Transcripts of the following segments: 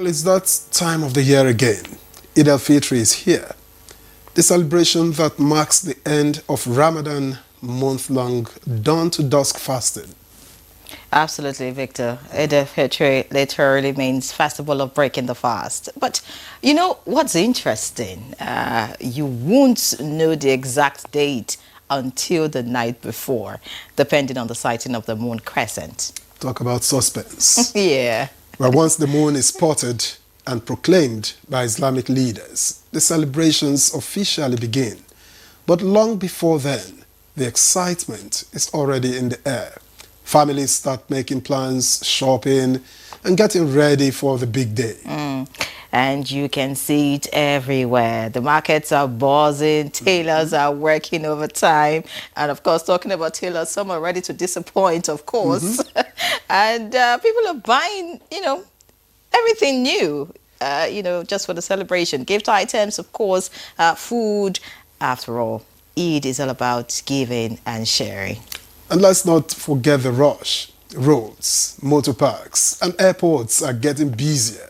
Well, it's that time of the year again. Eld-El-Fitr is here. The celebration that marks the end of Ramadan month-long dawn-to-dusk fasting. Absolutely, Victor. Eld-El-Fitr literally means festival of breaking the fast. But you know what's interesting? You won't know the exact date until the night before, depending on the sighting of the moon crescent. Talk about suspense. Yeah. Well, once the moon is spotted and proclaimed by Islamic leaders, the celebrations officially begin. But long before then, the excitement is already in the air. Families start making plans, shopping, and getting ready for the big day. And you can see it everywhere. The markets are buzzing, tailors are working overtime. And of course, talking about tailors, some are ready to disappoint, of course. And people are buying, everything new, just for the celebration. Gift items, of course, food. After all, Eid is all about giving and sharing. And let's not forget the rush. Roads, motor parks, and airports are getting busier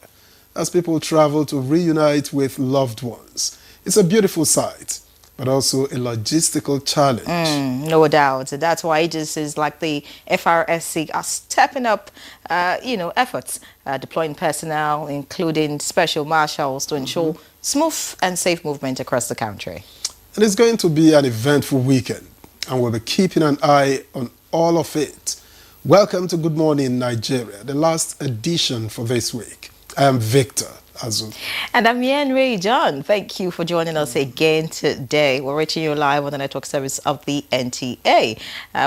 as people travel to reunite with loved ones. It's a beautiful sight, but also a logistical challenge. No doubt. That's why agencies like the FRSC are stepping up, efforts, deploying personnel, including special marshals to ensure smooth and safe movement across the country. And it's going to be an eventful weekend, and we'll be keeping an eye on all of it. Welcome to Good Morning Nigeria, the last edition for this week. I am Victor Azu. And I'm Ray John. Thank you for joining us again today. We're reaching you live on the network service of the NTA.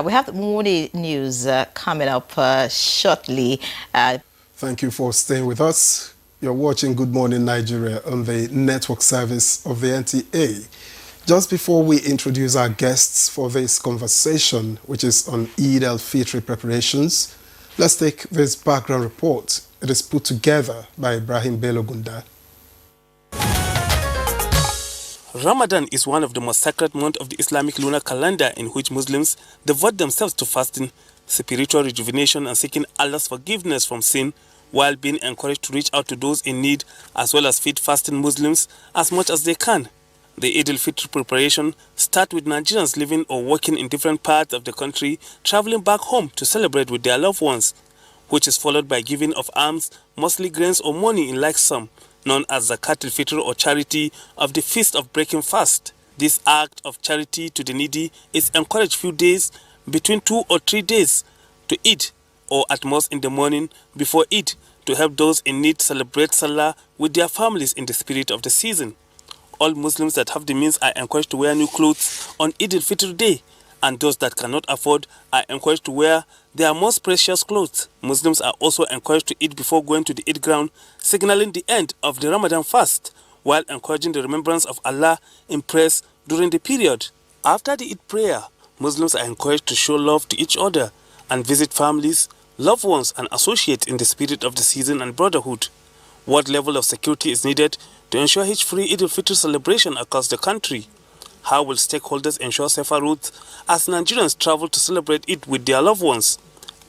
We have the morning news coming up shortly. Thank you for staying with us. You're watching Good Morning Nigeria on the network service of the NTA. Just before we introduce our guests for this conversation, which is on Eld-El-Fitr preparations, let's take this background report. It is put together by Ibrahim Belogunda. Ramadan is one of the most sacred months of the Islamic lunar calendar, in which Muslims devote themselves to fasting, spiritual rejuvenation, and seeking Allah's forgiveness from sin, while being encouraged to reach out to those in need, as well as feed fasting Muslims as much as they can. The Eld-El-Fitr preparation start with Nigerians living or working in different parts of the country traveling back home to celebrate with their loved ones, which is followed by giving of alms, mostly grains or money in like sum, known as Zakat al-Fitr or charity of the Feast of Breaking Fast. This act of charity to the needy is encouraged few days, between 2 or 3 days, to Eid, or at most in the morning before Eid, to help those in need celebrate Salah with their families in the spirit of the season. All Muslims that have the means are encouraged to wear new clothes on Eid al-Fitr day, and those that cannot afford are encouraged to wear their most precious clothes. Muslims are also encouraged to eat before going to the Eid ground, signaling the end of the Ramadan fast, while encouraging the remembrance of Allah in prayers during the period. After the Eid prayer, Muslims are encouraged to show love to each other and visit families, loved ones, and associates in the spirit of the season and brotherhood. What level of security is needed to ensure hitch-free Eld-El-Fitr celebration across the country? How will stakeholders ensure safer routes as Nigerians travel to celebrate Eid with their loved ones?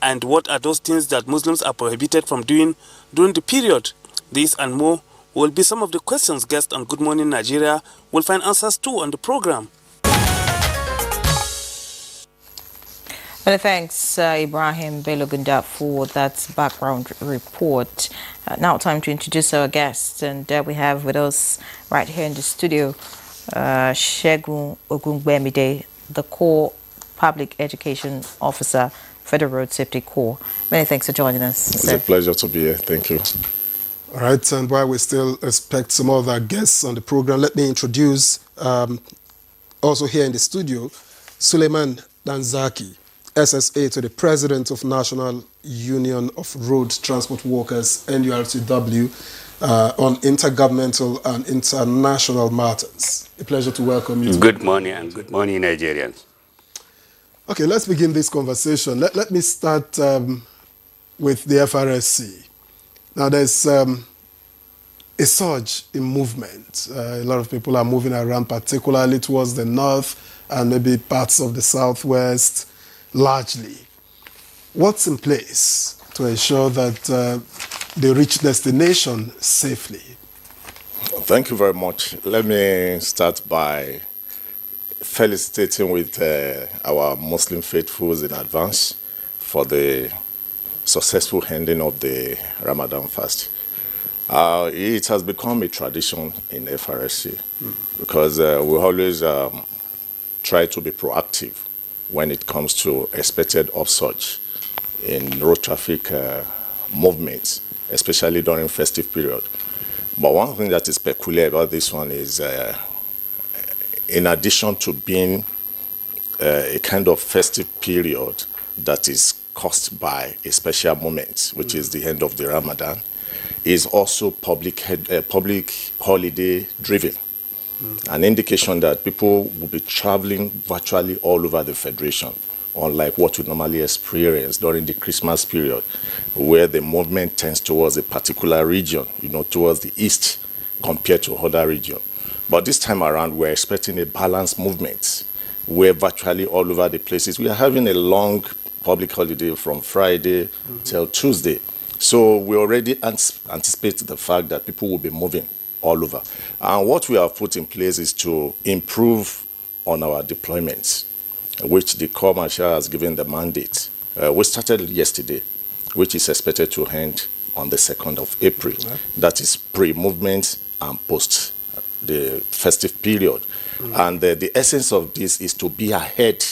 And what are those things that Muslims are prohibited from doing during the period? These and more will be some of the questions guests on Good Morning Nigeria will find answers to on the program. Well, thanks, Ibrahim Belogunda, for that background report. Now time to introduce our guests, and we have with us right here in the studio Segun Ogungbemide, the Core Public Education Officer, Federal Road Safety Corps. Many thanks for joining us. It's a pleasure to be here. Thank you. All right, and while we still expect some other guests on the program, let me introduce also here in the studio Suleiman Danzaki, SSA to the President of National Union of Road Transport Workers, NURTW, on intergovernmental and international matters. A pleasure to welcome you. Good morning, and good morning, Nigerians. Okay, let's begin this conversation. Let me start with the FRSC. Now, there's a surge in movement. A lot of people are moving around, particularly towards the north and maybe parts of the southwest, largely. What's in place to ensure that they reach destination safely? Thank you very much. Let me start by felicitating with our Muslim faithfuls in advance for the successful ending of the Ramadan fast. It has become a tradition in FRSC because we always try to be proactive when it comes to expected upsurge in road traffic movements, especially during festive period. But one thing that is peculiar about this one is in addition to being a kind of festive period that is caused by a special moment, which is the end of the Ramadan, is also public holiday driven. An indication that people will be traveling virtually all over the Federation, unlike what we normally experience during the Christmas period, where the movement tends towards a particular region, towards the east compared to other regions. But this time around, we're expecting a balanced movement, where virtually all over the places, we are having a long public holiday from Friday till Tuesday. So we already anticipate the fact that people will be moving all over. And what we have put in place is to improve on our deployments, which the Corps Marshal has given the mandate. We started yesterday, which is expected to end on the 2nd of April. Right. That is pre-movement and post the festive period. And the essence of this is to be ahead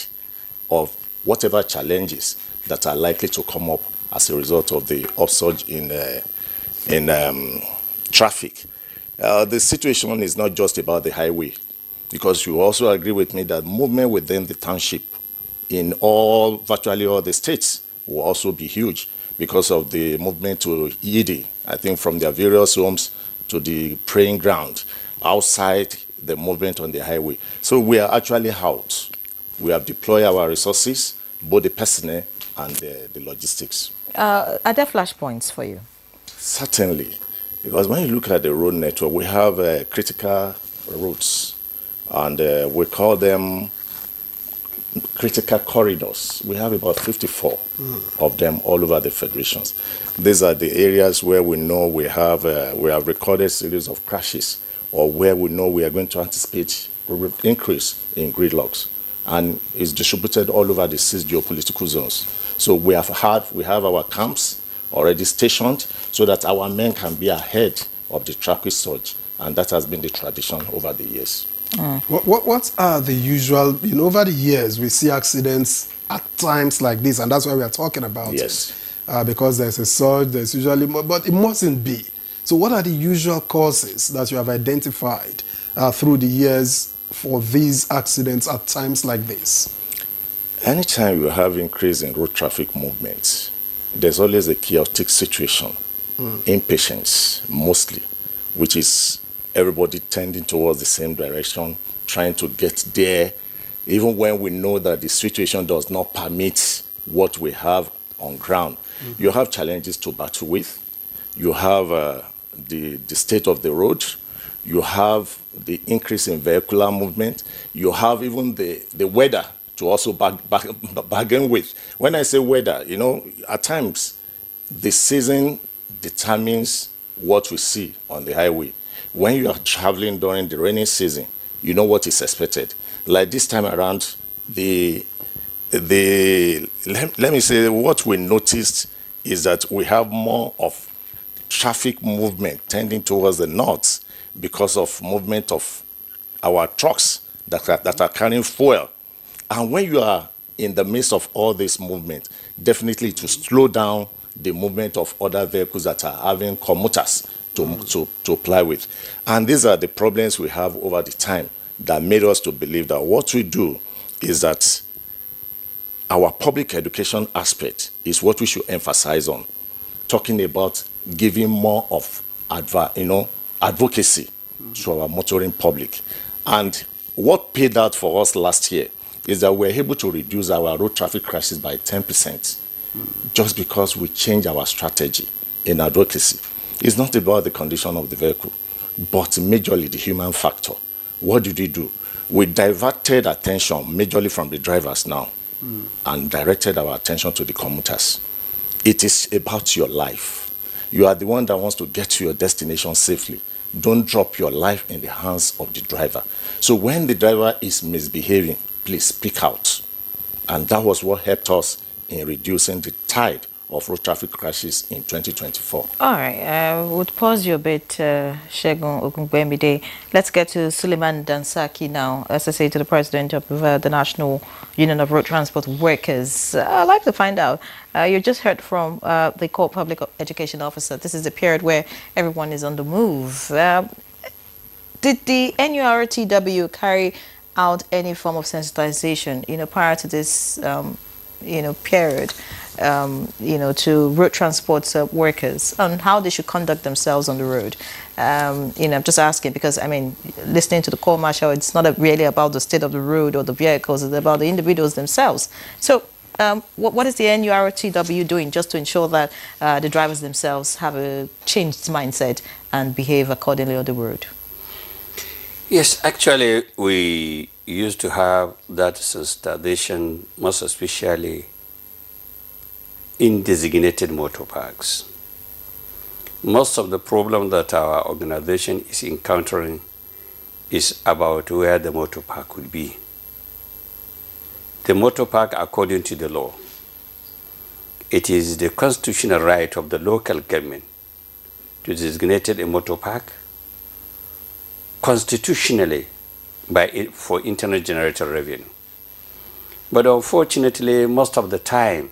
of whatever challenges that are likely to come up as a result of the upsurge in traffic. The situation is not just about the highway, because you also agree with me that movement within the township in virtually all the states will also be huge because of the movement to Yidi, I think from their various homes to the praying ground, outside the movement on the highway. So we are actually out. We have deployed our resources, both the personnel and the logistics. Are there flashpoints for you? Certainly, because when you look at the road network, we have critical routes, and we call them critical corridors. We have about 54 of them all over the federations. These are the areas where we know we have recorded series of crashes, or where we know we are going to anticipate increase in gridlocks, and it's distributed all over the 6 geopolitical zones. So we have our camps already stationed so that our men can be ahead of the traffic surge, and that has been the tradition over the years. What are the usual, over the years we see accidents at times like this, and that's why we are talking about it. Because there's a surge, there's usually more, but it mustn't be. So what are the usual causes that you have identified through the years for these accidents at times like this? Anytime you have increase in road traffic movements, there's always a chaotic situation, impatience mostly, which is everybody tending towards the same direction, trying to get there, even when we know that the situation does not permit what we have on ground. You have challenges to battle with. You have the state of the road. You have the increase in vehicular movement. You have even the weather to also bargain with. When I say weather, at times the season determines what we see on the highway. When you are traveling during the rainy season, you know what is expected. Like this time around, let me say what we noticed is that we have more of traffic movement tending towards the north because of movement of our trucks that are carrying fuel. And when you are in the midst of all this movement, definitely to slow down the movement of other vehicles that are having commuters to apply with. And these are the problems we have over the time that made us to believe that what we do is that our public education aspect is what we should emphasize on, talking about giving more of advocacy to our motoring public. And what paid out for us last year is that we're able to reduce our road traffic crashes by 10% just because we changed our strategy in advocacy. It's not about the condition of the vehicle, but majorly the human factor. What did we do? We diverted attention majorly from the drivers now and directed our attention to the commuters. It is about your life. You are the one that wants to get to your destination safely. Don't drop your life in the hands of the driver. So when the driver is misbehaving, please speak out. And that was what helped us in reducing the tide of road traffic crashes in 2024. All right, we'll pause you a bit, Segun Ogungbemide. Let's get to Suleiman Dansaki now, SSA to the President of the National Union of Road Transport Workers. I'd like to find out, you just heard from the core public education officer. This is the period where everyone is on the move. Did the NURTW carry out any form of sensitization, prior to this, period, to road transport workers on how they should conduct themselves on the road? I'm just asking because, listening to the call marshal, it's not really about the state of the road or the vehicles, it's about the individuals themselves. So what is the NURTW doing just to ensure that the drivers themselves have a changed mindset and behave accordingly on the road? Yes, actually, we used to have that sensitization, most especially in designated motor parks. Most of the problem that our organization is encountering is about where the motor park would be. The motor park, according to the law, it is the constitutional right of the local government to designate a motor park constitutionally for internal generated revenue. But unfortunately, most of the time,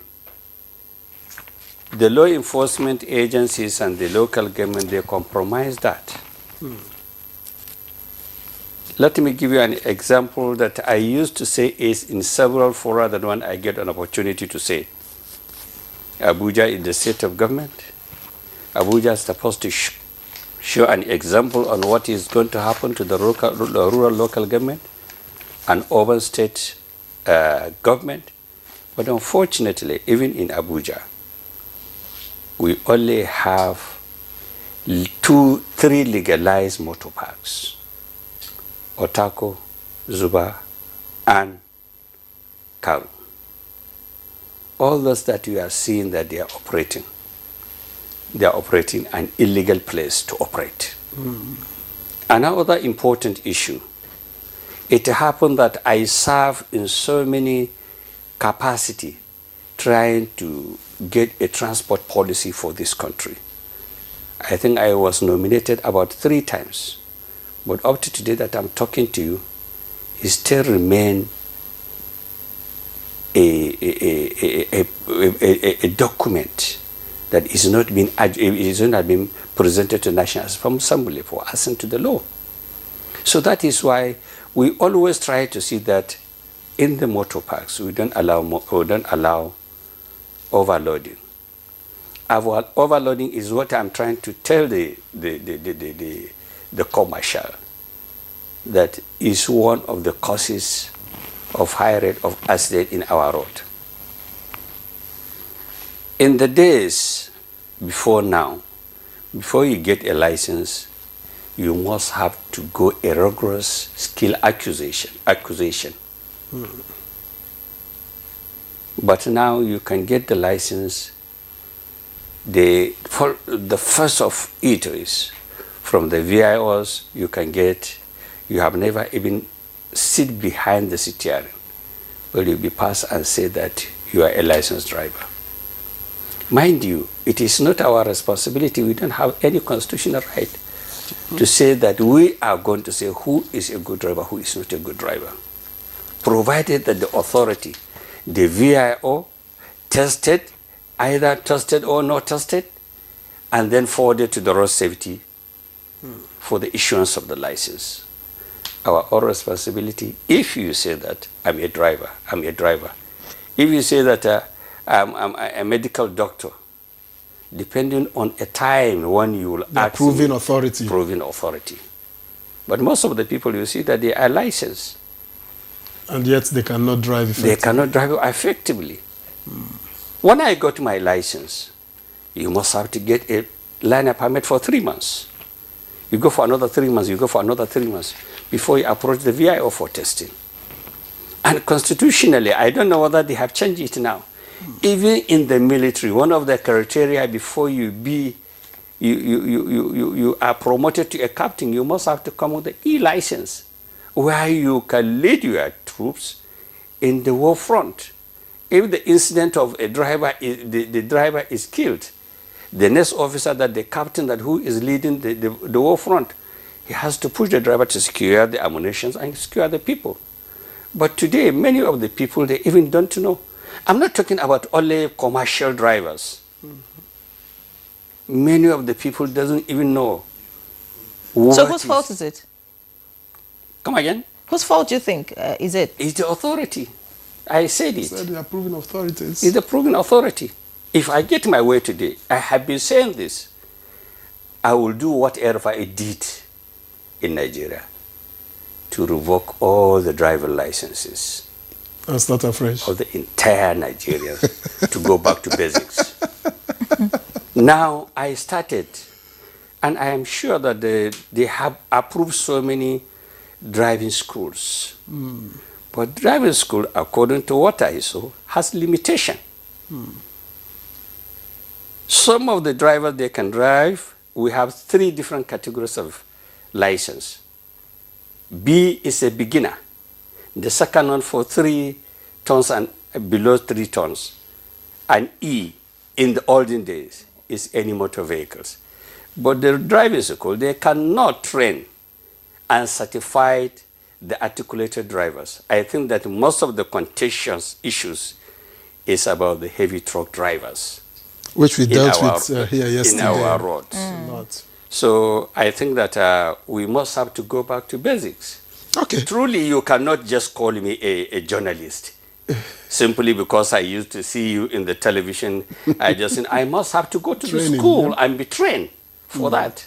the law enforcement agencies and the local government, they compromise that. Let me give you an example that I used to say is in several fora than one I get an opportunity to say. Abuja is the seat of government. Abuja is supposed to show an example on what is going to happen to the rural local government and urban state government. But unfortunately, even in Abuja, we only have 2-3 legalized motor parks: Otako, Zuba, and Karu. All those that we are seeing that they are operating an illegal place to operate. Another important issue, it happened that I serve in so many capacity trying to get a transport policy for this country. I think I was nominated about 3 times, but up to today that I'm talking to you, it still remains a document that is not being presented to National Assembly for assent to the law. So that is why we always try to see that in the motor parks we don't allow overloading. Overloading is what I'm trying to tell the commercial, that is one of the causes of high rate of accident in our road. In the days before now, before you get a license, you must have to go a rigorous skill acquisition. But now you can get the license. The first of it is from the VIOs you have never even sit behind the steering, but you'll be passed and say that you are a licensed driver. Mind you, it is not our responsibility. We don't have any constitutional right to say that we are going to say who is a good driver, who is not a good driver. Provided that the authority, the VIO, either tested or not tested, and then forwarded to the road safety for the issuance of the license. Our own responsibility, if you say that I'm a driver. If you say that I'm a medical doctor, depending on a time when you will act. Proving authority. But most of the people you see that they are licensed. And yet they cannot drive effectively. They cannot drive effectively. When I got my license, you must have to get a line permit for 3 months. You go for another 3 months, you go for another 3 months before you approach the VIO for testing. And constitutionally, I don't know whether they have changed it now. Even in the military, one of the criteria before you be you are promoted to a captain, you must have to come with the E-license, where you can lead your troops in the war front. If the incident of a driver, the driver is killed, the next officer, that the captain that who is leading the war front, he has to push the driver to secure the ammunition and secure the people. But today, many of the people, they even don't know. I'm not talking about only commercial drivers. Many of the people doesn't even know. So whose fault is it? Come again? Whose fault do you think is it? It's the authority. I said it. So the approving authorities. It's the approving authority. If I get my way today, I have been saying this, I will do whatever I did in Nigeria to revoke all the driver licenses. And start afresh. Of the entire Nigerians to go back to basics. Now I started, and I am sure that they have approved so many driving schools. But driving school, according to what I saw, has limitation. Some of the drivers, they can drive. We have 3 different categories of license. B is a beginner. The second one for 3 tons and below 3 tons. And E, in the olden days, is any motor vehicles. But the driving school, they cannot train and certify the articulated drivers. I think that most of the contentious issues is about the heavy truck drivers. Which we dealt with here yesterday. In our roads. So I think that we must have to go back to basics. Okay. Truly, you cannot just call me a journalist. Simply because I used to see you in the television. I must have to go to the school and be trained for that.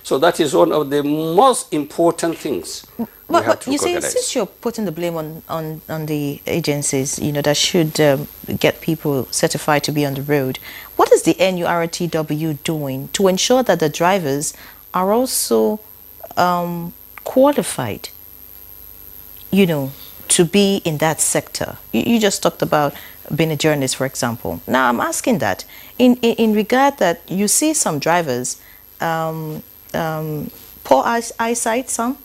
So that is one of the most important things we have to recognize. You see, since you're putting the blame on the agencies, that should get people certified to be on the road, what is the NURTW doing to ensure that the drivers are also qualified, to be in that sector? You just talked about being a journalist, for example. Now I'm asking that in regard that you see some drivers, poor eyesight, some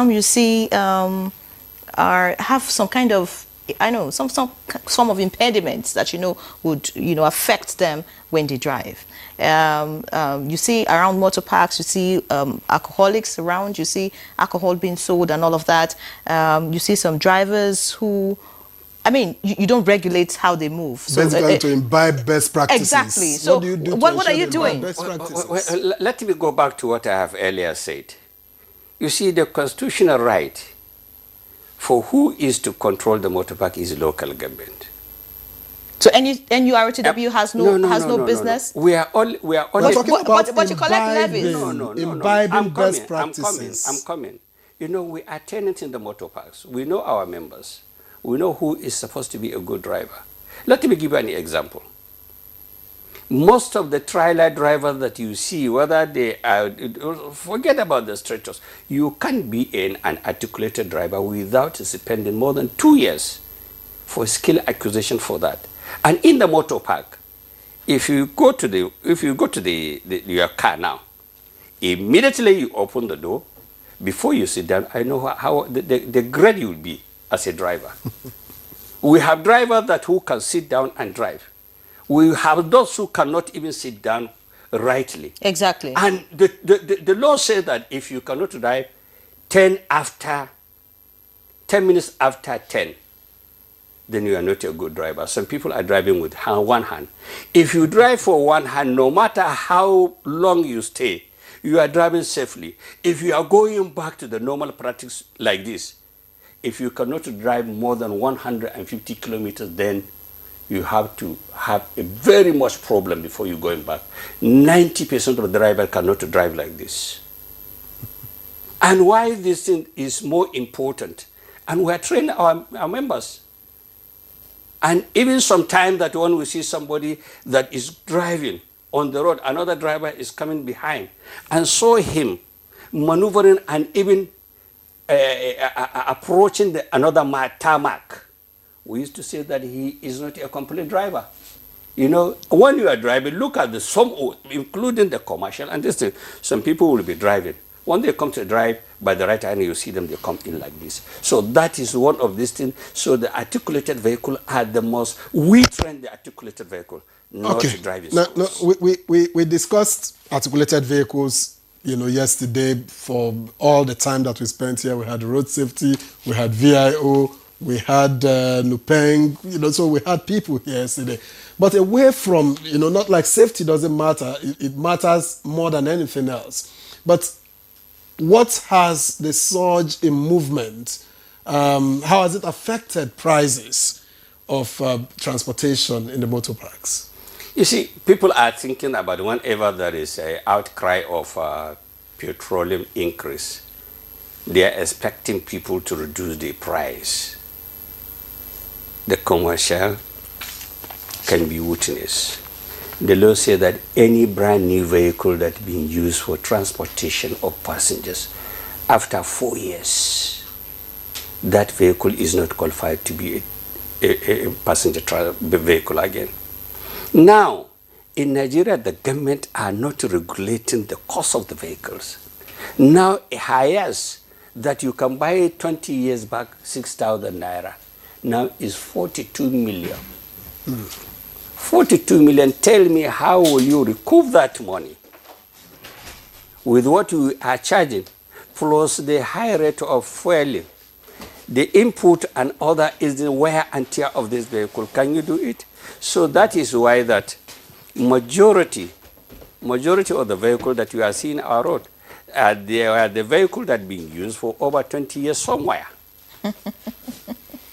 you see have some kind of, some of impediments that would affect them when they drive. You see around motor parks, you see alcoholics around, you see alcohol being sold and all of that. You see some drivers who, you don't regulate how they move. So, basically to imbibe best practices. Exactly. So what do you do what are you doing? Best practices? Let me go back to what I have earlier said. You see, the constitutional right for who is to control the motor park is local government. So NURTW has no business? We are all talking about but you collect levies. Imbibing best practices. I'm coming. We are tenants in the motor parks. We know our members. We know who is supposed to be a good driver. Let me give you an example. Most of the trailer drivers that you see, whether they are, forget about the stretchers, you can't be an articulated driver without spending more than 2 years for skill acquisition for that. And in the motor park, if you go to your car now, immediately you open the door, before you sit down, I know how the grade you will be as a driver. We have drivers who can sit down and drive. We have those who cannot even sit down rightly. Exactly. And the law says that if you cannot drive 10 minutes after 10, then you are not a good driver. Some people are driving with one hand. If you drive for one hand, no matter how long you stay, you are driving safely. If you are going back to the normal practice like this, if you cannot drive more than 150 kilometers, then you have to have a very much problem before you going back. 90% of the drivers cannot drive like this. And why this thing is more important, and we are training our members. And even sometimes that when we see somebody that is driving on the road, another driver is coming behind, and saw him maneuvering and even approaching another tarmac, we used to say that he is not a complete driver. You know, when you are driving, look at some, including the commercial, and this thing, some people will be driving. When they come to drive, by the right hand, you see them, they come in like this. So that is one of these things. So the articulated vehicle are the most, we train the articulated vehicle, not Okay. driving Now, schools. we discussed articulated vehicles, you know, yesterday for all the time that we spent here. We had road safety, we had VIO, we had Nupeng, you know, so we had people here yesterday. But away from, you know, not like safety doesn't matter, it matters more than anything else. But what has the surge in movement, how has it affected prices of transportation in the motor parks? You see, people are thinking about whenever there is an outcry of petroleum increase, they are expecting people to reduce the price. The commercial can be witness. The law says that any brand new vehicle that's being used for transportation of passengers, after 4 years, that vehicle is not qualified to be a passenger vehicle again. Now, in Nigeria, the government are not regulating the cost of the vehicles. Now, a highest that you can buy 20 years back, 6,000 naira, now is 42 million. 42 million, tell me how will you recoup that money with what you are charging, plus the high rate of fueling, the input and other is the wear and tear of this vehicle. Can you do it? So that is why that majority of the vehicle that you are seeing our road, they are the vehicle that being used for over 20 years somewhere.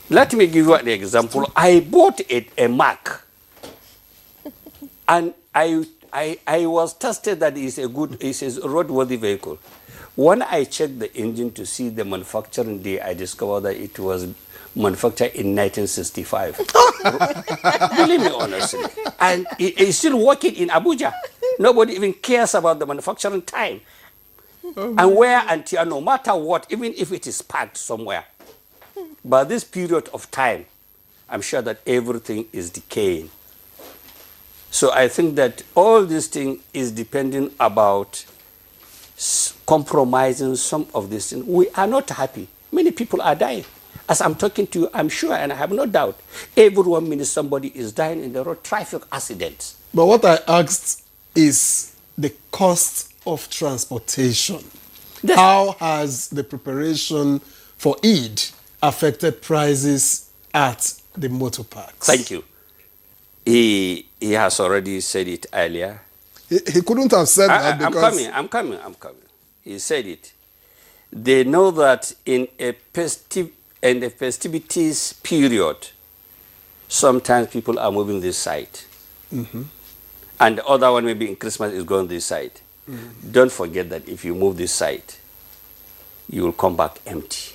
Let me give you an example. I bought a Mac. And I was tested that it's a roadworthy vehicle. When I checked the engine to see the manufacturing day, I discovered that it was manufactured in 1965. Believe me honestly. And it's still working in Abuja. Nobody even cares about the manufacturing time. And wear and tear, no matter what, even if it is packed somewhere. By this period of time, I'm sure that everything is decaying. So I think that all this thing is depending about compromising some of these things. We are not happy. Many people are dying. As I'm talking to you, I'm sure, and I have no doubt, every 1 minute somebody is dying in the road traffic accidents. But what I asked is the cost of transportation. How has the preparation for Eid affected prices at the motor parks? Thank you. He has already said it earlier. He couldn't have said that because... I'm coming. He said it. They know that in a festivities period, sometimes people are moving this side. And the other one maybe in Christmas is going this side. Don't forget that if you move this side, you will come back empty.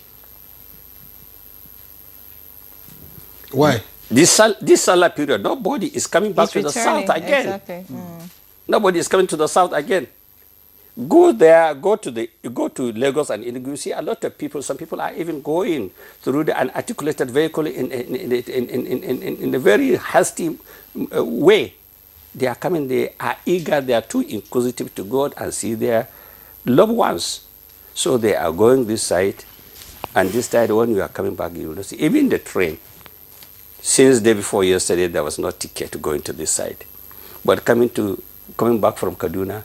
Why? This Salah period, nobody is coming back to the south again. Exactly. Nobody is coming to the south again. Go there, go to Lagos and you see a lot of people. Some people are even going through an articulated vehicle in a very hasty way. They are coming, they are eager, they are too inquisitive to go and see their loved ones. So they are going this side, and this side when you are coming back, you will see. Even the train, since day before yesterday, there was no ticket going to this side. But coming back from Kaduna,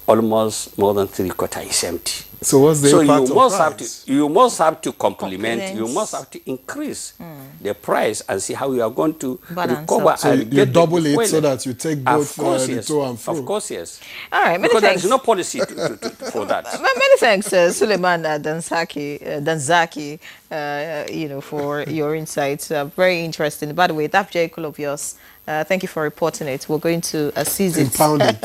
almost more than 3/4 is empty. So what's the impact you must of price? you must have to complement. You must have to increase the price and see how you are going to recover. So and you get double it so that you take both the the to and fro. Of course, yes. All right, many because thanks. there is no policy for that. Many thanks, Suleiman Danzaki, for your insights. Very interesting. By the way, that vehicle of yours, thank you for reporting it. We're going to seize it. Impound it.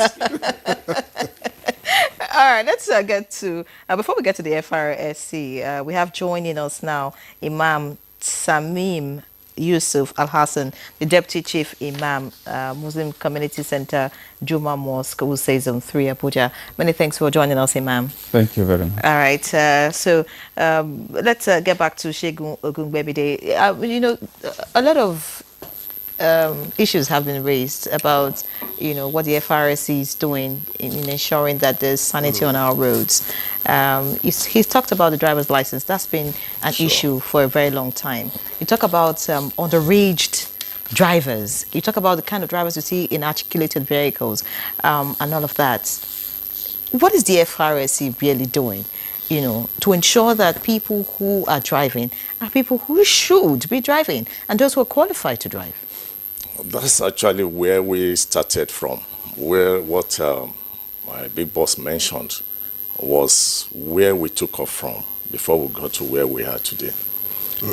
All right, let's get to, before we get to the FRSC, we have joining us now Imam Samim Yusuf Al-Hassan, the Deputy Chief Imam, Muslim Community Center, Juma Mosque, who says on 3 Abuja. Many thanks for joining us, Imam. Thank you very much. All right, so let's get back to Segun Ogungbemide. A lot of issues have been raised about, what the FRSC is doing in ensuring that there's sanity on our roads. He's talked about the driver's license. That's been an issue for a very long time. You talk about underaged drivers. You talk about the kind of drivers you see in articulated vehicles, and all of that. What is the FRSC really doing, to ensure that people who are driving are people who should be driving and those who are qualified to drive? That's actually where we started from, where what my big boss mentioned was where we took off from before we got to where we are today,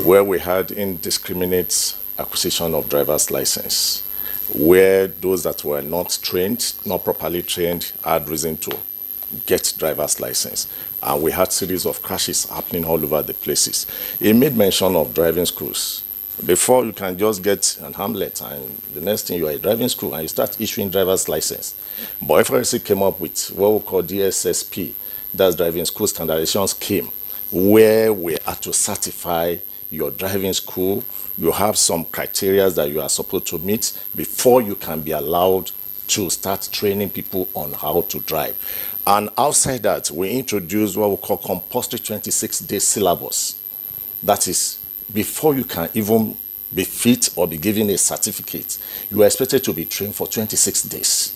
where we had indiscriminate acquisition of driver's license, where those that were not trained, not properly trained, had reason to get driver's license. And we had series of crashes happening all over the places. He made mention of driving schools. Before, you can just get an hamlet, and the next thing you are a driving school, and you start issuing driver's license. But FRC came up with what we call DSSP, that's driving school standardization scheme, where we had to certify your driving school. You have some criteria that you are supposed to meet before you can be allowed to start training people on how to drive. And outside that, we introduced what we call compulsory 26-day syllabus. That is, before you can even be fit or be given a certificate, you are expected to be trained for 26 days.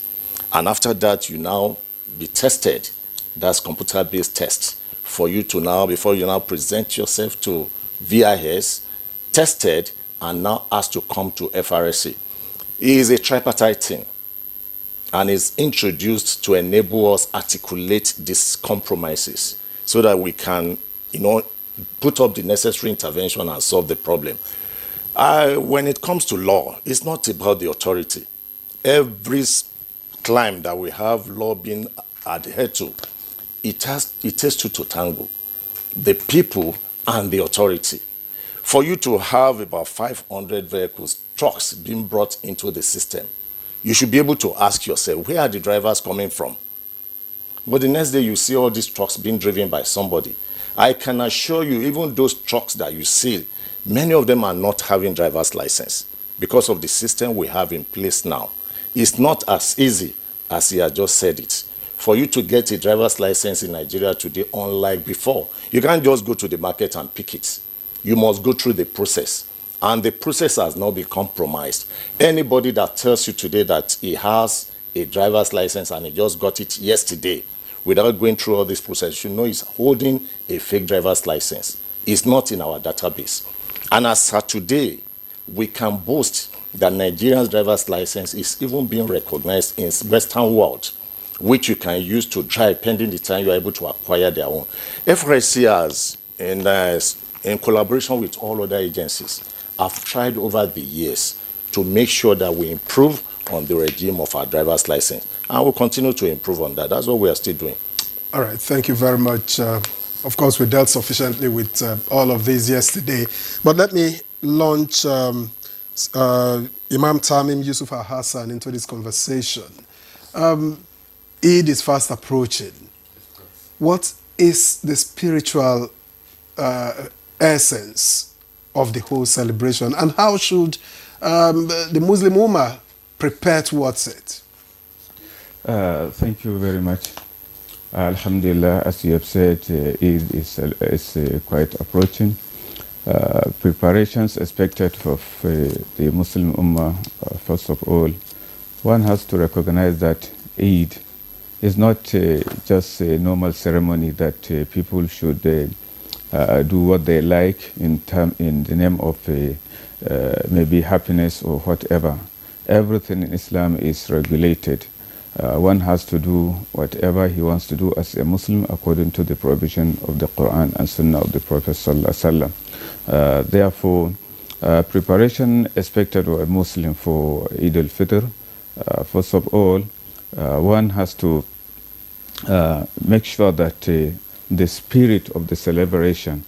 And after that, you now be tested. That's computer-based test for you to now, before you now present yourself to VIS, tested, and now asked to come to FRSC. It is a tripartite thing, and is introduced to enable us articulate these compromises so that we can, put up the necessary intervention and solve the problem. When it comes to law, it's not about the authority. Every climb that we have law being adhered to, it takes two to tango, the people and the authority. For you to have about 500 vehicles, trucks being brought into the system, you should be able to ask yourself, where are the drivers coming from? But the next day you see all these trucks being driven by somebody. I can assure you, even those trucks that you see, many of them are not having driver's license because of the system we have in place now. It's not as easy as he has just said it. For you to get a driver's license in Nigeria today, unlike before, you can't just go to the market and pick it. You must go through the process. And the process has now been compromised. Anybody that tells you today that he has a driver's license and he just got it yesterday, without going through all this process, you know he's holding a fake driver's license. It's not in our database. And as of today, we can boast that Nigerian's driver's license is even being recognized in Western world, which you can use to drive pending the time you are able to acquire their own. FRC has, in collaboration with all other agencies, have tried over the years to make sure that we improve on the regime of our driver's license. And we'll continue to improve on that. That's what we are still doing. All right, thank you very much. Of course, we dealt sufficiently with all of these yesterday. But let me launch Imam Tamim Yusuf Hassan into this conversation. Eid is fast approaching. What is the spiritual essence of the whole celebration, and how should the Muslim Ummah prepare towards it? Thank you very much. Alhamdulillah, as you have said, Eid is quite approaching. Preparations expected of the Muslim Ummah, first of all, one has to recognize that Eid is not just a normal ceremony that people should do what they like in the name of maybe happiness or whatever. Everything in Islam is regulated. One has to do whatever he wants to do as a Muslim according to the provision of the Quran and Sunnah of the Prophet Sallallahu Alaihi Wasallam. Therefore, preparation expected of a Muslim for Eid al-Fitr, first of all, one has to make sure that the spirit of the celebration,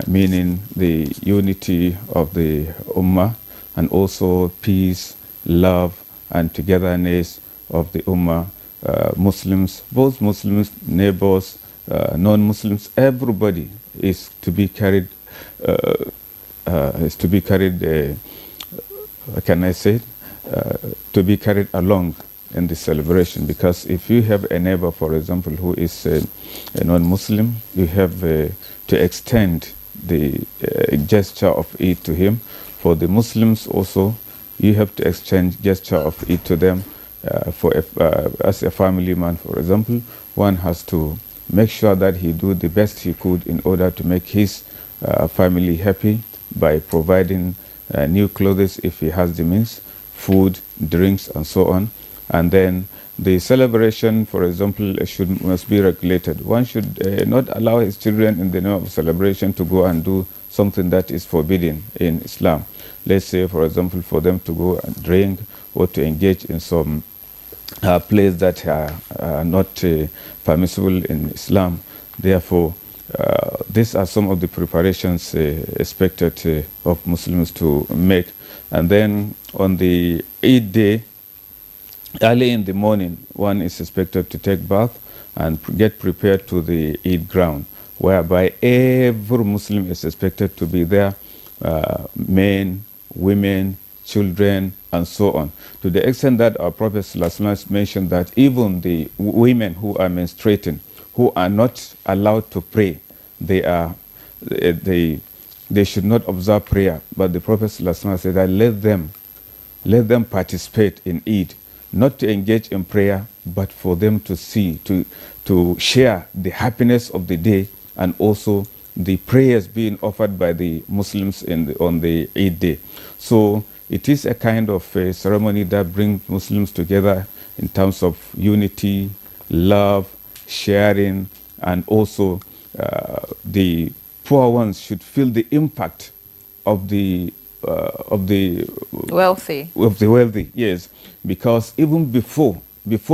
meaning the unity of the Ummah, and also peace, love, and togetherness of the Ummah, Muslims, both Muslims, neighbors, non-Muslims, everybody is to be carried can I say, to be carried along in the celebration. Because if you have a neighbor, for example, who is a non-Muslim, you have to extend the gesture of Eid to him. For the Muslims also, you have to exchange gesture of Eid to them. As a family man, for example, one has to make sure that he do the best he could in order to make his family happy by providing new clothes if he has the means, food, drinks, and so on. And then the celebration, for example, must be regulated. One should not allow his children in the name of celebration to go and do something that is forbidden in Islam. Let's say, for example, for them to go and drink or to engage in some plays that are not permissible in Islam. Therefore, these are some of the preparations expected of Muslims to make. And then on the Eid day, early in the morning, one is expected to take bath and get prepared to the Eid ground, whereby every Muslim is expected to be there, men, women, children, and so on. To the extent that our Prophet ﷺ mentioned that even the women who are menstruating, who are not allowed to pray, they should not observe prayer. But the Prophet ﷺ said that let them participate in Eid, not to engage in prayer, but for them to see, to share the happiness of the day and also the prayers being offered by the Muslims on the Eid day. So it is a kind of a ceremony that brings Muslims together in terms of unity, love, sharing, and also the poor ones should feel the impact of the wealthy. Yes, because even before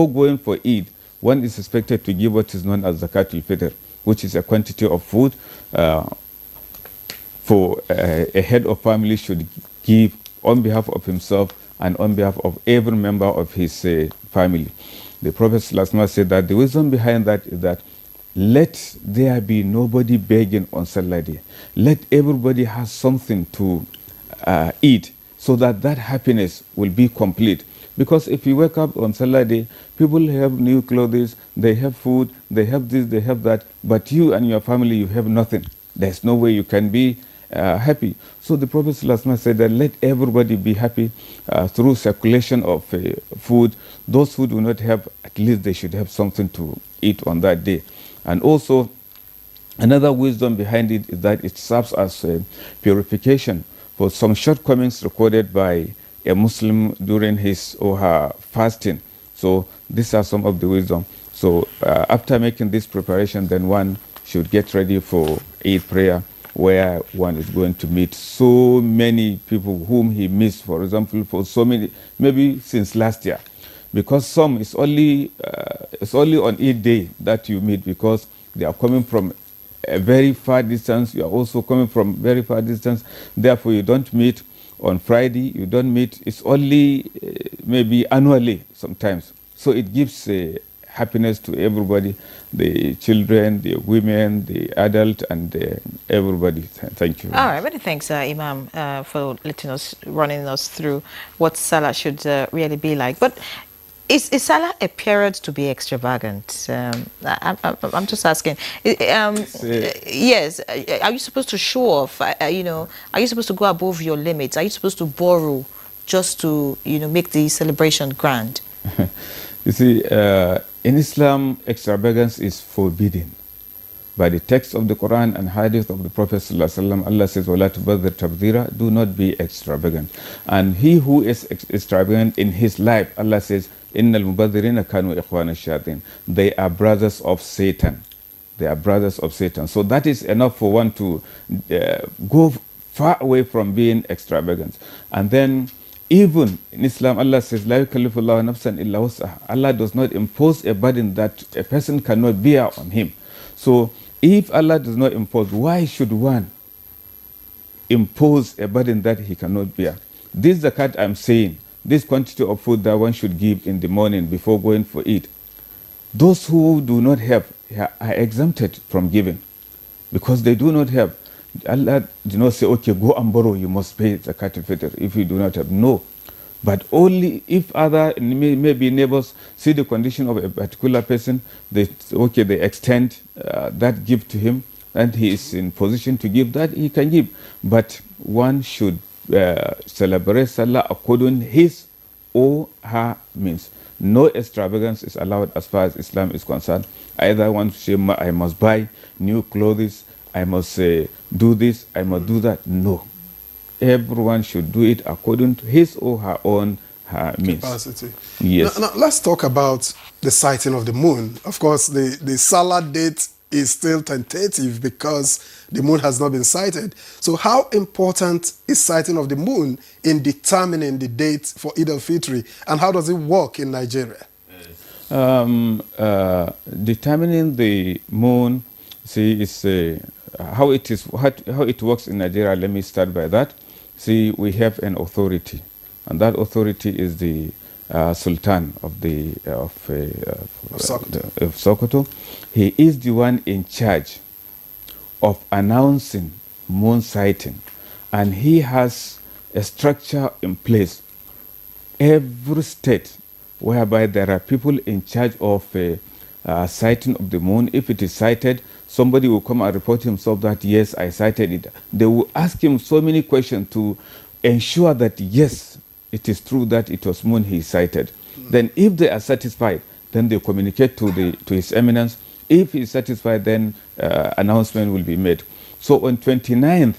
going for Eid, one is expected to give what is known as Zakatul Fitr, which is a quantity of food for a head of family should give on behalf of himself and on behalf of every member of his family. The Prophet ﷺ said that the wisdom behind that is that let there be nobody begging on Salah day. Let everybody have something to eat so that happiness will be complete. Because if you wake up on Salah day, people have new clothes, they have food, they have this, they have that, but you and your family, you have nothing. There's no way you can be happy. So the Prophet ﷺ said that let everybody be happy through circulation of food. Those who do not have, at least they should have something to eat on that day. And also, another wisdom behind it is that it serves as purification for some shortcomings recorded by a Muslim during his or her fasting. So these are some of the wisdom. So after making this preparation, then one should get ready for Eid prayer, where one is going to meet so many people whom he missed, for example, for so many, maybe since last year. Because some it's only on Eid day that you meet, because they are coming from a very far distance. You are also coming from very far distance. Therefore, you don't meet on Friday. You don't meet. It's only maybe annually sometimes. So it gives happiness to everybody, the children, the women, the adult, and everybody. Thank you. All right, many thanks, Imam, for running us through what Salah should really be like. But is Salah a period to be extravagant? I'm just asking. Yes. Are you supposed to show off? Are you supposed to go above your limits? Are you supposed to borrow just to make the celebration grand? You see, in Islam, extravagance is forbidden. By the text of the Quran and hadith of the Prophet ﷺ, Allah says, وَلَا تُبَذِّرْ تَبْذِيرًا, do not be extravagant. And he who is extravagant in his life, Allah says, إِنَّ الْمُبَذِّرِينَ كَانُوا إِخْوَانَ الشَّيَاطِينَ. They are brothers of Satan. They are brothers of Satan. So that is enough for one to go far away from being extravagant. And then, even in Islam, Allah says, "La yukallifu Allahu nafsan illa wus'aha." Allah does not impose a burden that a person cannot bear on him. So, if Allah does not impose, why should one impose a burden that he cannot bear? This zakat I'm saying, this quantity of food that one should give in the morning before going for Eid, those who do not have are exempted from giving, because they do not have. Allah did not say, okay, go and borrow, you must pay zakat al-fitr if you do not have. No. But only if other maybe neighbors see the condition of a particular person, they extend that gift to him, and he is in position to give that, he can give. But one should celebrate Salah according to his or her means. No extravagance is allowed as far as Islam is concerned. Either one to say, I must buy new clothes, I must do this, I must do that. No. Everyone should do it according to his or her own means. Capacity. Yes. Now, let's talk about the sighting of the moon. Of course, the Salah date is still tentative because the moon has not been sighted. So how important is sighting of the moon in determining the date for Eid-el-Fitr, and how does it work in Nigeria? Determining the moon, see, is how it works in Nigeria. Let me start by that. See, we have an authority, and that authority is the Sultan of Sokoto. He is the one in charge of announcing moon sighting, and he has a structure in place. Every state whereby there are people in charge of sighting of the moon. If it is sighted, somebody will come and report himself that, yes, I sighted it. They will ask him so many questions to ensure that, yes, it is true that it was moon he sighted. Then if they are satisfied, then they communicate to His Eminence. If he is satisfied, then announcement will be made. So on 29th,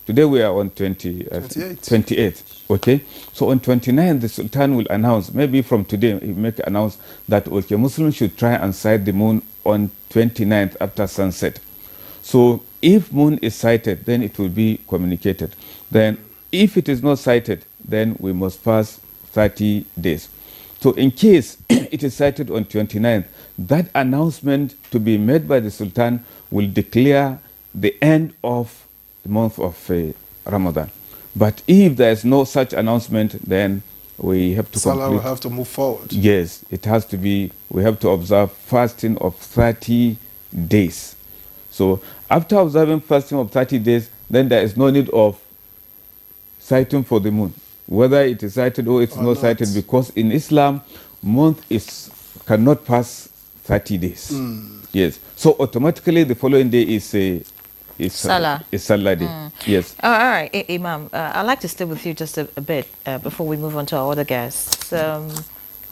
today we are on 28th. Okay, so on 29th, the Sultan will announce, maybe from today, he will announce that, okay, Muslims should try and sight the moon on 29th after sunset. So if moon is sighted, then it will be communicated. Then if it is not sighted, then we must fast 30 days. So in case it is sighted on 29th, that announcement to be made by the Sultan will declare the end of the month of Ramadan. But if there is no such announcement, then we have to Salah will have to move forward. Yes, it has to be, we have to observe fasting of 30 days. So after observing fasting of 30 days, then there is no need of sighting for the moon, whether it is sighted or it's not sighted, because in Islam, month cannot pass 30 days. Yes, so automatically the following day is Salah. Salah day. Yes. All right, Imam. I'd like to stay with you just a bit before we move on to our other guests.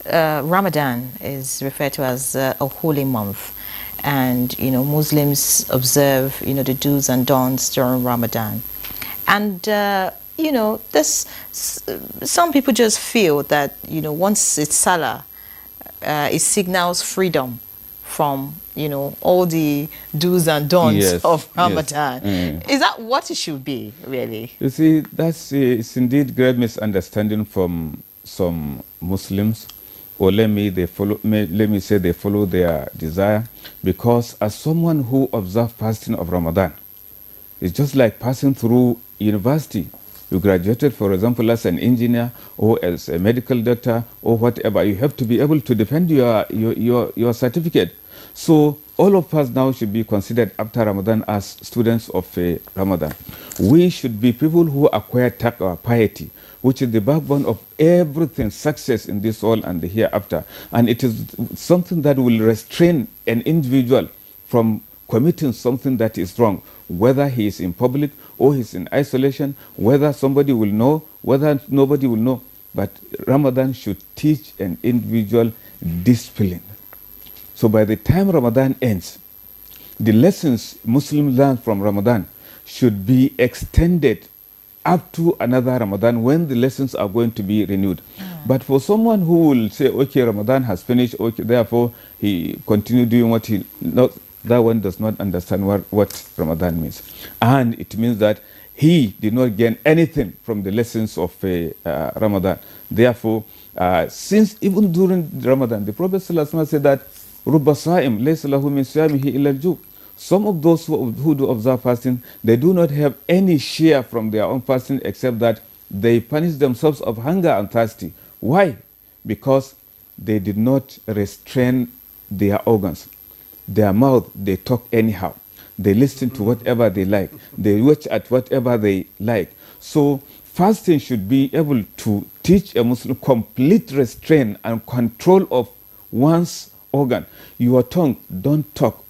Ramadan is referred to as a holy month, and Muslims observe the do's and don'ts during Ramadan, and this some people just feel that once it's Salah, it signals freedom from all the do's and don'ts of Ramadan. Is that what it should be, really? You see, that's it's indeed great misunderstanding from some Muslims, or let me say they follow their desire, because as someone who observes fasting of Ramadan, it's just like passing through university. You graduated, for example, as an engineer or as a medical doctor or whatever. You have to be able to defend your certificate. So all of us now should be considered after Ramadan as students of Ramadan. We should be people who acquire taqwa, piety, which is the backbone of everything, success in this world and the hereafter. And it is something that will restrain an individual from committing something that is wrong, whether he is in public or he is in isolation, whether somebody will know, whether nobody will know. But Ramadan should teach an individual discipline. So by the time Ramadan ends, the lessons Muslims learn from Ramadan should be extended up to another Ramadan when the lessons are going to be renewed. But for someone who will say, okay, Ramadan has finished, okay, therefore he continue doing what he not, that one does not understand what Ramadan means. And it means that he did not gain anything from the lessons of Ramadan. Therefore, since even during Ramadan, the Prophet ﷺ said that رُبَّ صَائِمْ لَيْسَ لَهُ مِنْ صِيَامِهِ إِلَّا الْجُوعُ. Some of those who do observe fasting, they do not have any share from their own fasting except that they punish themselves of hunger and thirsty. Why? Because they did not restrain their organs. Their mouth, they talk anyhow. They listen to whatever they like. They watch at whatever they like. So fasting should be able to teach a Muslim complete restraint and control of one's organ. Your tongue, don't talk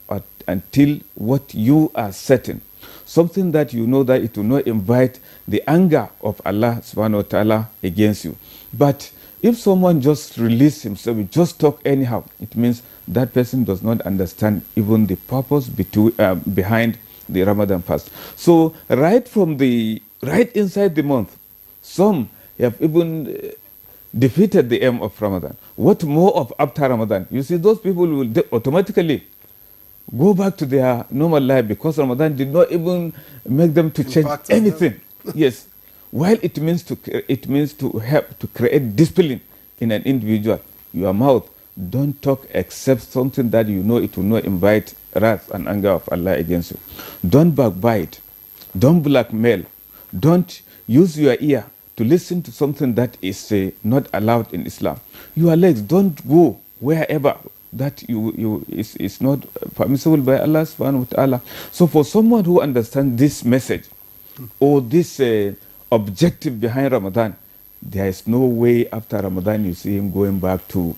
until what you are certain. Something that you know that it will not invite the anger of Allah subhanahu wa ta'ala against you. But if someone just release himself, just talk anyhow, it means that person does not understand even the purpose behind the Ramadan fast. So right inside the month, some have even defeated the aim of Ramadan. What more of after Ramadan? You see, those people will automatically go back to their normal life because Ramadan did not even make them to change anything. Yes. While it means to help to create discipline in an individual. Your mouth, don't talk except something that you know it will not invite wrath and anger of Allah against you. Don't backbite. Don't blackmail. Don't use your ear to listen to something that is not allowed in Islam. Your legs, don't go wherever that is not permissible by Allah subhanahu wa ta'ala. So for someone who understands this message or this objective behind Ramadan, there is no way after Ramadan you see him going back to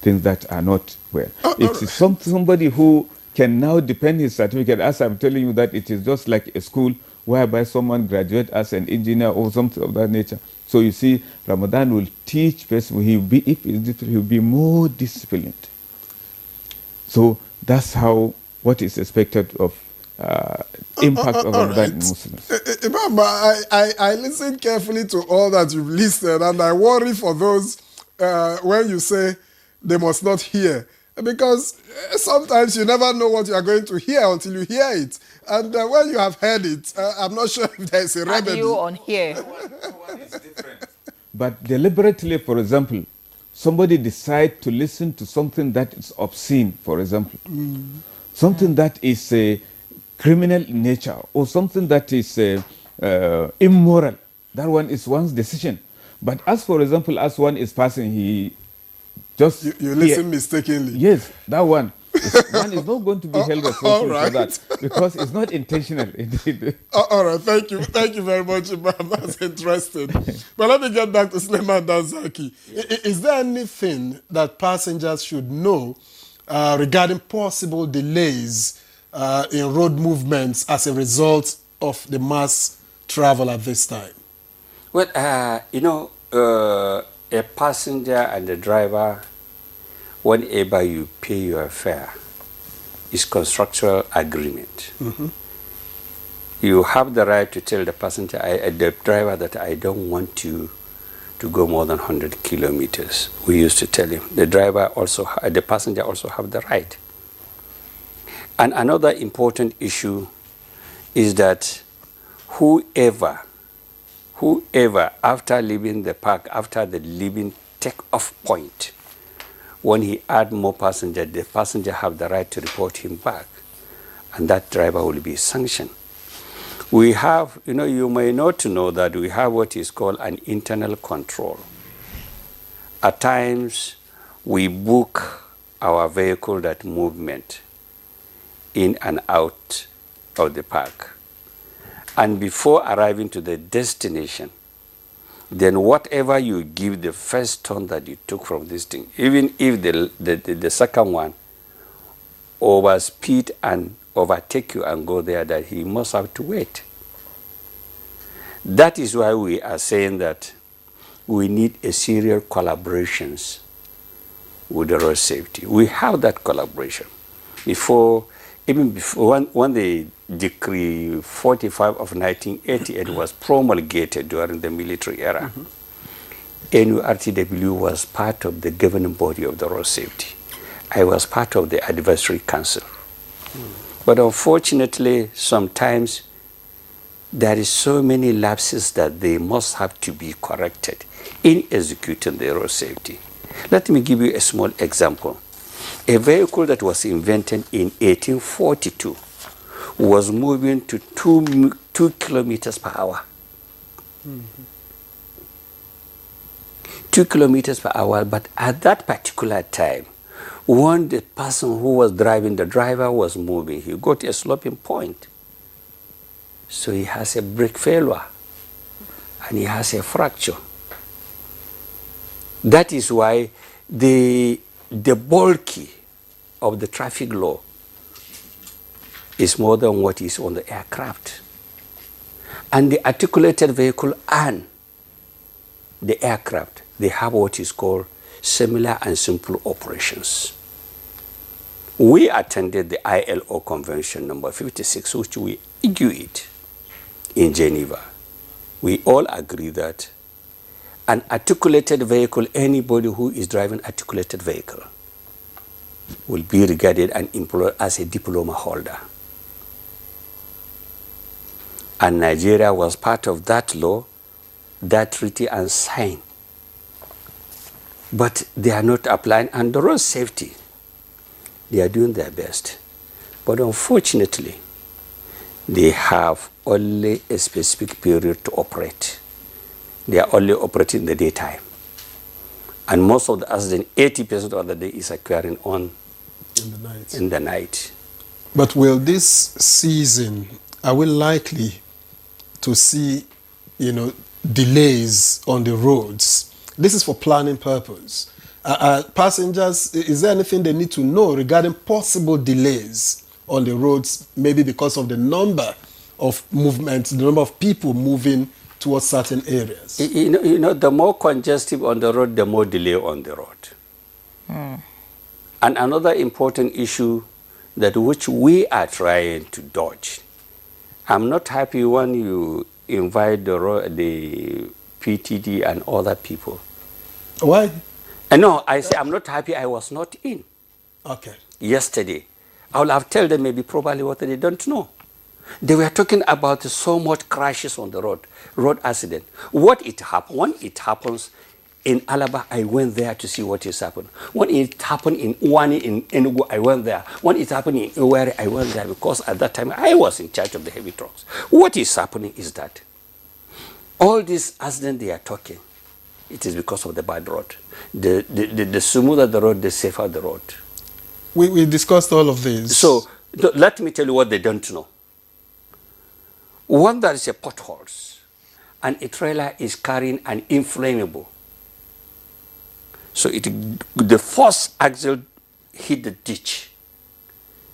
things that are not well. It's somebody who can now depend his certificate, as I'm telling you, that it is just like a school whereby someone graduates as an engineer or something of that nature. So you see, Ramadan will teach person, he'll be more disciplined. So that's what is expected of impact of Ramadan in Muslims. Imam, I listened carefully to all that you've listed, and I worry for those when you say they must not hear. Because sometimes you never know what you are going to hear until you hear it. And when you have heard it, I'm not sure if there's a remedy. Are you on here? One is different. But deliberately, for example, somebody decide to listen to something that is obscene, for example. Something that is criminal in nature, or something that is immoral. That one is one's decision. But as, for example, as one is passing, he just... You listen mistakenly. Yes, that one. One is not going to be held responsible for that because it's not intentional. All right, thank you very much, Imam. That's interesting. But let me get back to Suleiman Danzaki. Yes. Is there anything that passengers should know regarding possible delays in road movements as a result of the mass travel at this time? Well, a passenger and a driver, whenever you pay your fare, is contractual agreement. You have the right to tell the passenger, the driver, that I don't want you to go more than 100 kilometers. We used to tell him. The passenger also have the right. And another important issue is that whoever after leaving the park, after the leaving take-off point, when he add more passenger, the passenger have the right to report him back, and that driver will be sanctioned. We have, you may not know that we have what is called an internal control. At times, we book our vehicle that movement in and out of the park. And before arriving to the destination, then whatever you give the first turn that you took from this thing, even if the second one overspeed and overtake you and go there, that he must have to wait. That is why we are saying that we need a serial collaborations with the road safety. We have that collaboration. Even before when the Decree 45 of 1988 was promulgated during the military era, NURTW was part of the governing body of the road safety. I was part of the advisory council. But unfortunately, sometimes there is so many lapses that they must have to be corrected in executing the road safety. Let me give you a small example. A vehicle that was invented in 1842 was moving to 2 kilometers per hour. 2 kilometers per hour, but at that particular time, When the person who was driving, the driver was moving, he got a sloping point. So he has a brake failure and he has a fracture. That is why the bulky of the traffic law is more than what is on the aircraft. And the articulated vehicle and the aircraft, they have what is called similar and simple operations. We attended the ILO Convention number 56, which we argued in Geneva. We all agree that an articulated vehicle, anybody who is driving articulated vehicle, will be regarded and employed as a diploma holder. And Nigeria was part of that law, that treaty, and signed. But they are not applying, and the road safety, they are doing their best. But unfortunately, they have only a specific period to operate. They are only operating in the daytime. And most of the accidents, 80% of the day is occurring in the night. But will this season, are we likely to see, delays on the roads? This is for planning purpose. Passengers, is there anything they need to know regarding possible delays on the roads, maybe because of the number of movements, the number of people moving towards certain areas? The more congested on the road, the more delay on the road. And another important issue that which we are trying to dodge. I'm not happy when you invite the PTD and other people. Why? No, I say I'm not happy I was not in. Okay. Yesterday. I will have told them maybe probably what they don't know. They were talking about so much crashes on the road accident. When it happens in Alaba, I went there to see what is happening. When it happened in Wani, in Enugu, I went there. When it happened in Iwere, I went there because at that time I was in charge of the heavy trucks. What is happening is that all these accidents they are talking, it is because of the bad road. The smoother the road, the safer the road. We discussed all of this. So let me tell you what they don't know. One, there is a potholes, and a trailer is carrying an inflammable. So the first axle hit the ditch.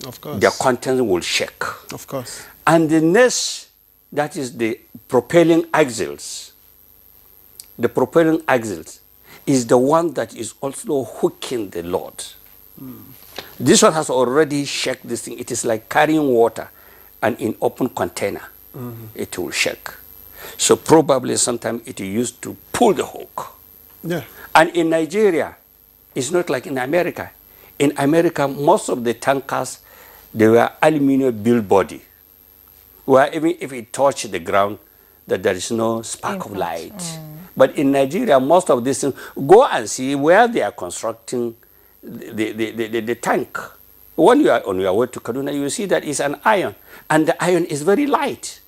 Of course. The contents will shake. Of course. And the next, that is the propelling axles. The propelling axles is the one that is also hooking the load. This one has already shaken this thing. It is like carrying water and in open container. It will shake. So probably sometimes it is used to pull the hook. Yeah. And in Nigeria, it's not like in America. In America, most of the tankers, they were aluminum built body, where even if it touched the ground, that there is no spark of light. But in Nigeria, most of these things, go and see where they are constructing the tank. When you are on your way to Kaduna, you see that it's an iron, and the iron is very light.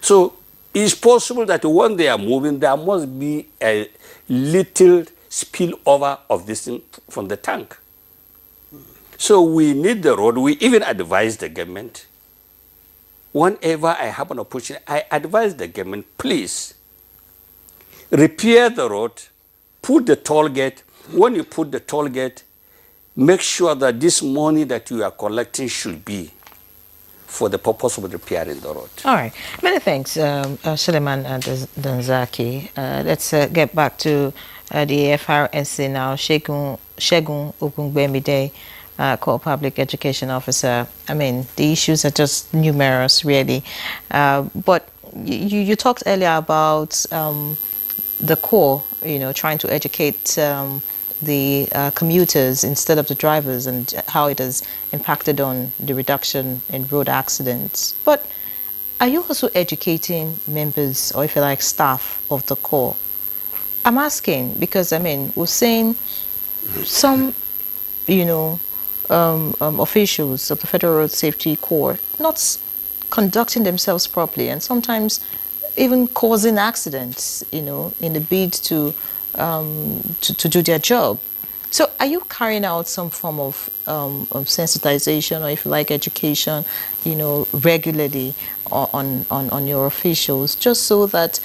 So it's possible that when they are moving, there must be a little spillover of this thing from the tank. So we need the road. We even advise the government. Whenever I have an opportunity, I advise the government, please, repair the road, put the toll gate. When you put the toll gate, make sure that this money that you are collecting should be for the purpose of repairing the road. All right. Many thanks, Suleiman Danzaki. Let's get back to the FRSC now. Shegun Ogungbemide, Core Public Education Officer. I mean, the issues are just numerous, really. But you talked earlier about the core, trying to educate the commuters instead of the drivers, and how it has impacted on the reduction in road accidents. But are you also educating members, or if you like, staff of the corps? I'm asking because, I mean, we're seeing some, officials of the Federal Road Safety Corps not conducting themselves properly, and sometimes even causing accidents, in the bid to do their job. So are you carrying out some form of sensitization, or if you like education, regularly on your officials, just so that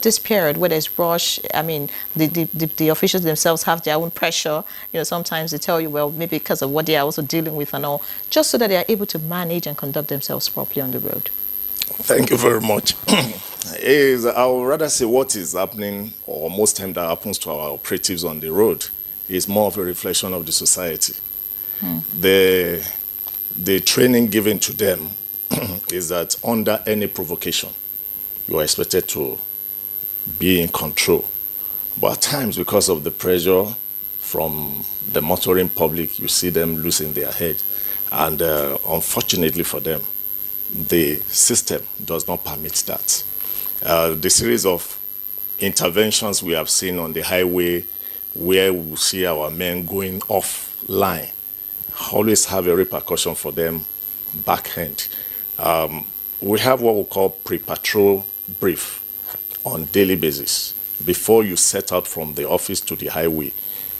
this period where there's rush, I mean, the officials themselves have their own pressure. Sometimes they tell you, well, maybe because of what they are also dealing with and all, just so that they are able to manage and conduct themselves properly on the road. Thank you very much. I would rather say what is happening, or most time that happens to our operatives on the road, is more of a reflection of the society. The training given to them is that under any provocation, you are expected to be in control. But at times, because of the pressure from the motoring public, you see them losing their head. And unfortunately for them, the system does not permit that. The series of interventions we have seen on the highway, where we see our men going offline, always have a repercussion for them backhand. We have what we call pre-patrol brief on daily basis. Before you set out from the office to the highway,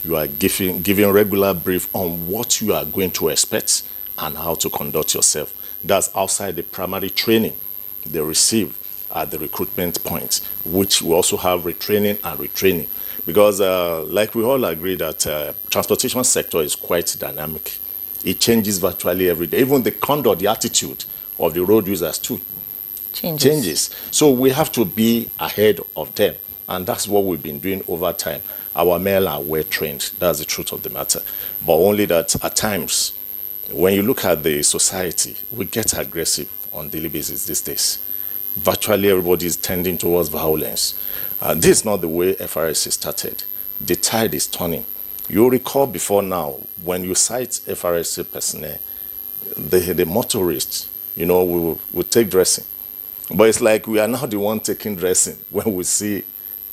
you are giving regular brief on what you are going to expect and how to conduct yourself. That's outside the primary training they receive at the recruitment point, which we also have retraining and retraining. Because like we all agree that transportation sector is quite dynamic. It changes virtually every day. Even the conduct, the attitude of the road users too changes. So we have to be ahead of them. And that's what we've been doing over time. Our men are well trained. That's the truth of the matter. But only that at times, when you look at the society, we get aggressive on daily basis these days. Virtually everybody is tending towards violence. This is not the way FRSC started. The tide is turning. You recall before now, when you cite FRSC personnel, the motorists, will take dressing. But it's like we are now the one taking dressing when we see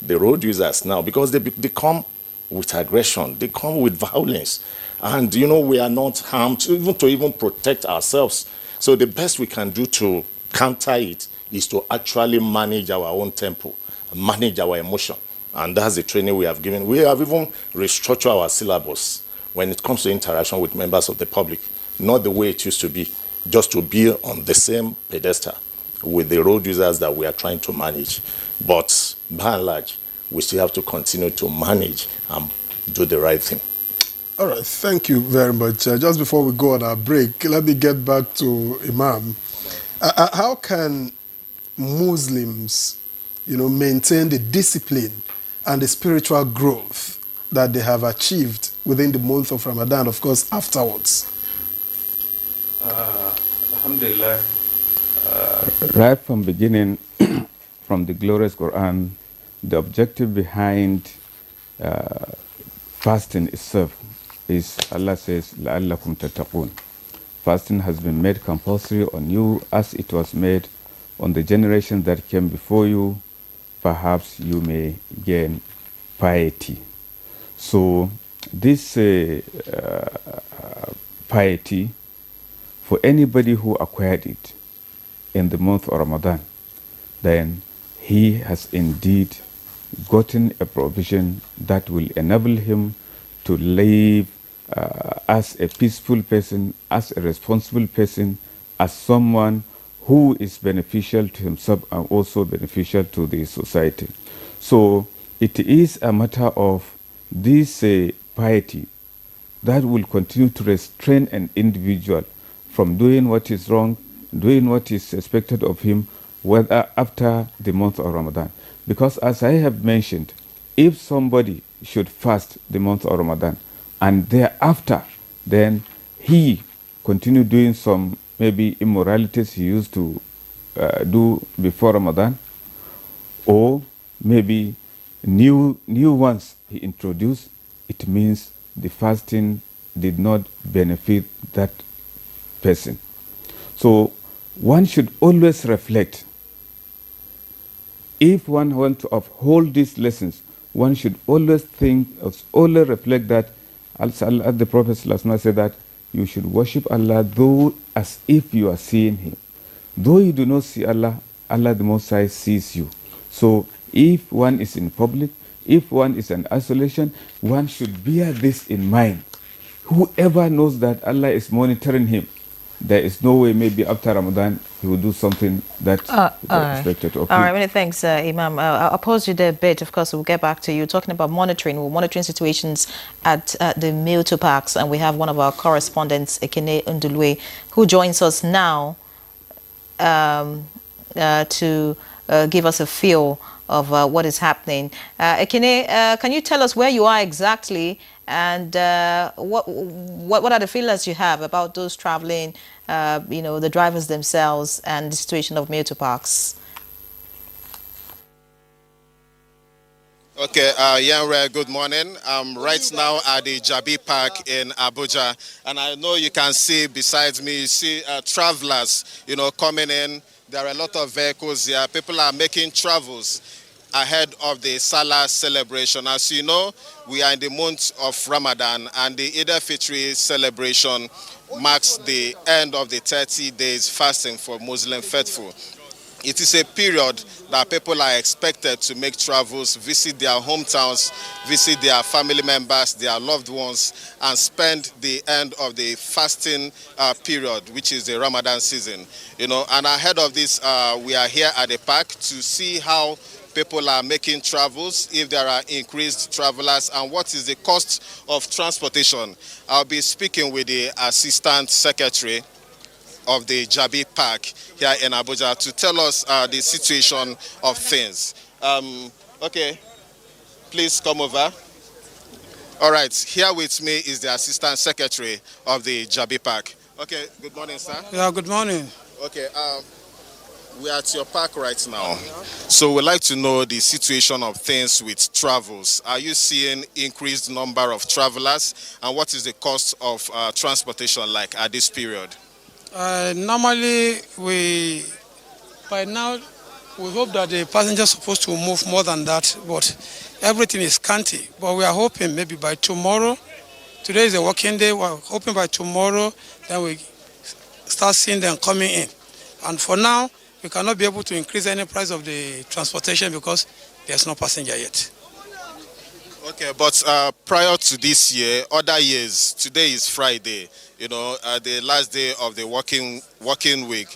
the road users now, because they come with aggression, they come with violence. And, we are not harmed to even protect ourselves. So the best we can do to counter it is to actually manage our own tempo, manage our emotion. And that's the training we have given. We have even restructured our syllabus when it comes to interaction with members of the public. Not the way it used to be, just to be on the same pedestal with the road users that we are trying to manage. But by and large, we still have to continue to manage and do the right thing. All right, thank you very much. Just before we go on our break, let me get back to Imam. How can Muslims, maintain the discipline and the spiritual growth that they have achieved within the month of Ramadan, of course, afterwards? Alhamdulillah. Right from beginning, from the glorious Quran, the objective behind fasting itself is, Allah says, لَعَلَّكُمْ تَتَّقُونَ. Fasting has been made compulsory on you as it was made on the generation that came before you. Perhaps you may gain piety. So this piety, for anybody who acquired it in the month of Ramadan, then he has indeed gotten a provision that will enable him to live as a peaceful person, as a responsible person, as someone who is beneficial to himself and also beneficial to the society. So it is a matter of this piety that will continue to restrain an individual from doing what is wrong, doing what is expected of him, whether after the month of Ramadan. Because as I have mentioned, if somebody should fast the month of Ramadan and thereafter then he continue doing some maybe immoralities he used to do before Ramadan, or maybe new ones he introduced, it means the fasting did not benefit that person. So one should always reflect. If one wants to uphold these lessons, one should always think, always reflect that, as the Prophet said that you should worship Allah though as if you are seeing Him. Though you do not see Allah, Allah the Most High sees you. So if one is in public, if one is in isolation, one should bear this in mind. Whoever knows that Allah is monitoring him, there is no way maybe after Ramadan he will do something that is expected of him. All right, many thanks, Imam. I'll pause you there a bit. Of course, we'll get back to you. Talking about monitoring, we're monitoring situations at the Milto Parks, and we have one of our correspondents, Ekene Ndulwe, who joins us now to give us a feel of what is happening. Ekene, can you tell us where you are exactly, and what are the feelings you have about those traveling, the drivers themselves, and the situation of Milto Parks? Okay, Yanre, good morning. I'm right now at the Jabi Park in Abuja, and I know you can see besides me, you see travelers, coming in. There are a lot of vehicles here. People are making travels ahead of the Salah celebration. As you know, we are in the month of Ramadan, and the Eid-el-Fitr celebration marks the end of the 30 days fasting for Muslim faithful. It is a period that people are expected to make travels, visit their hometowns, visit their family members, their loved ones, and spend the end of the fasting period, which is the Ramadan season. And ahead of this, we are here at the park to see how people are making travels, if there are increased travelers, and what is the cost of transportation. I'll be speaking with the Assistant Secretary of the Jabi Park here in Abuja to tell us the situation of things. Okay, please come over. All right, here with me is the Assistant Secretary of the Jabi Park. Okay, good morning, sir. Yeah, good morning. Okay, we are at your park right now. So we'd like to know the situation of things with travels. Are you seeing increased number of travelers, and what is the cost of transportation like at this period? Normally, by now, we hope that the passengers are supposed to move more than that, but everything is scanty. But we are hoping maybe by tomorrow, today is a working day, we're hoping by tomorrow, then we start seeing them coming in. And for now, we cannot be able to increase any price of the transportation because there's no passenger yet. Okay, but prior to this year, other years, today is Friday, the last day of the working week.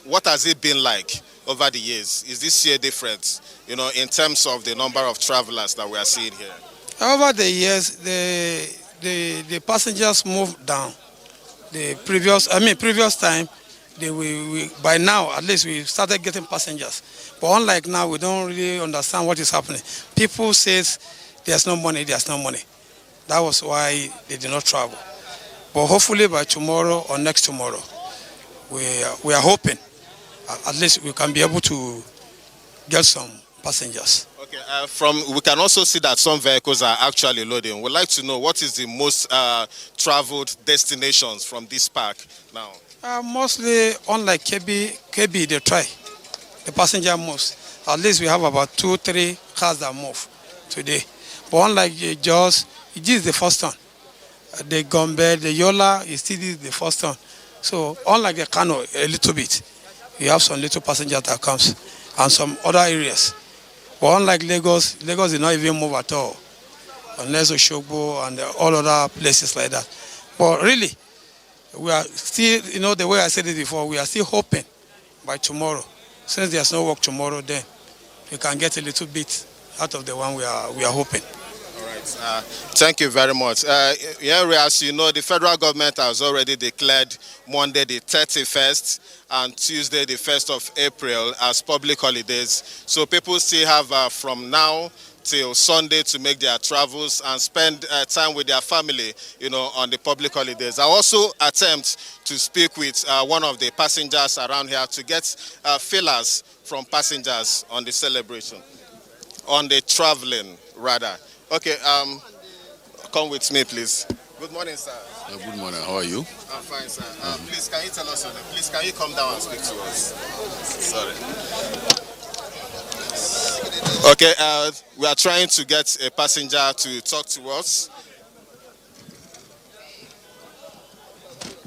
What has it been like over the years? Is this year different, in terms of the number of travelers that we are seeing here? Over the years, the passengers moved down. The previous time, by now, at least we started getting passengers. But unlike now, we don't really understand what is happening. People say there's no money. That was why they did not travel. But hopefully by tomorrow or next tomorrow, we are hoping at least we can be able to get some passengers. Okay, we can also see that some vehicles are actually loading. We'd like to know what is the most traveled destinations from this park now? Mostly, unlike KB, they try. The passenger moves. At least we have about 2-3 cars that move today. But unlike Jos, this is the first one. The Gombe, the Yola, still is the first one. So unlike the Kano, a little bit, you have some little passenger that comes, and some other areas. But unlike Lagos did not even move at all, unless Oshogbo and all other places like that. But really, we are still, the way I said it before, we are still hoping by tomorrow. Since there's no work tomorrow, then we can get a little bit out of the one we are hoping. All right. Thank you very much. As you know, the federal government has already declared Monday the 31st and Tuesday the 1st of April as public holidays. So people still have from now till Sunday to make their travels and spend time with their family, on the public holidays. I also attempt to speak with one of the passengers around here to get feelers from passengers on the celebration, on the traveling rather. Okay, come with me, please. Good morning, sir. Good morning. How are you? I'm fine, sir. Please, can you tell us your name? Please, can you come down and speak to us? Sorry. Okay, we are trying to get a passenger to talk to us.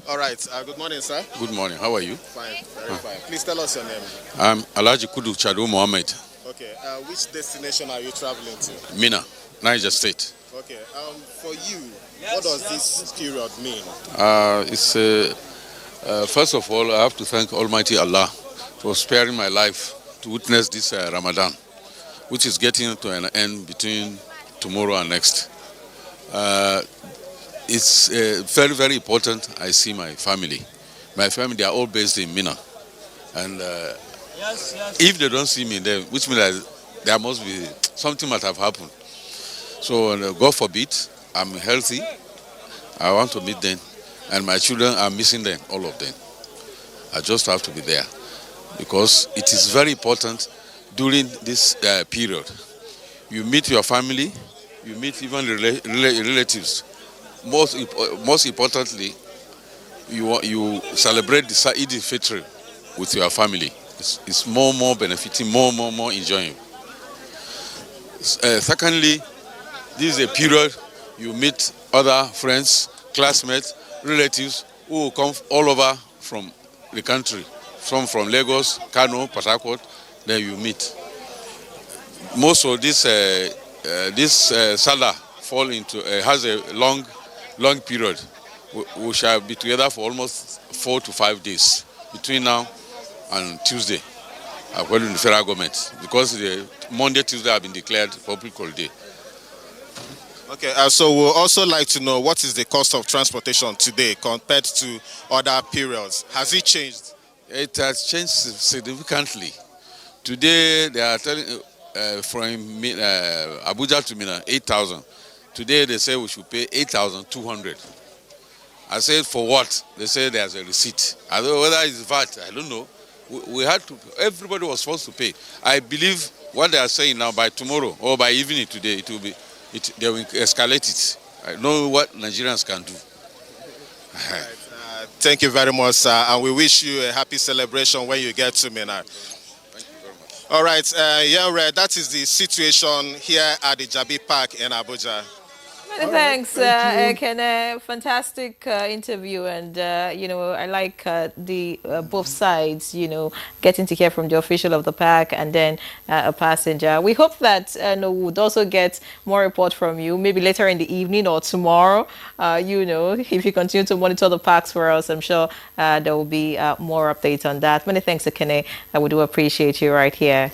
All right. Good morning, sir. Good morning. How are you? Fine, very fine. Please tell us your name. I'm Alhaji Kudu Chadu Mohammed. Okay. Okay, which destination are you traveling to? Mina, Niger State. Okay, for you, what does this period mean? First of all, I have to thank Almighty Allah for sparing my life to witness this Ramadan, which is getting to an end between tomorrow and next. It's very, very important. I see my family. My family, they are all based in Mina. And if they don't see me there, which means that there must be something might have happened. So God forbid, I'm healthy. I want to meet them. And my children are missing them, all of them. I just have to be there. Because it is very important during this period. You meet your family, you meet even relatives. Most importantly, you celebrate the Eid Fitr with your family. It's more benefiting, more enjoying. Secondly, this is a period you meet other friends, classmates, relatives who will come all over from the country. Some from Lagos, Kano, Port Harcourt, then you meet. Most of this Salah has a long period. We shall be together for almost 4 to 5 days between now and Tuesday, according to the federal government, because the Monday, Tuesday have been declared public holiday. Okay, so we'll also like to know what is the cost of transportation today compared to other periods. Has it changed? It has changed significantly. Today they are telling from Abuja to Mina 8,000. Today they say we should pay 8,200. I said for what? They say there's a receipt. I don't know whether it's VAT. I don't know. We had to. Everybody was forced to pay. I believe what they are saying now by tomorrow or by evening today it will be. They will escalate it. I know what Nigerians can do. Thank you very much, sir, and we wish you a happy celebration when you get to Mina. Thank you very much. All right, that is the situation here at the Jabi Park in Abuja. Many thanks, Ken. Fantastic interview, and I like the both sides. Getting to hear from the official of the park and then a passenger. We hope that we would also get more report from you, maybe later in the evening or tomorrow. If you continue to monitor the parks for us, I'm sure there will be more updates on that. Many thanks, Ken. We do appreciate you right here.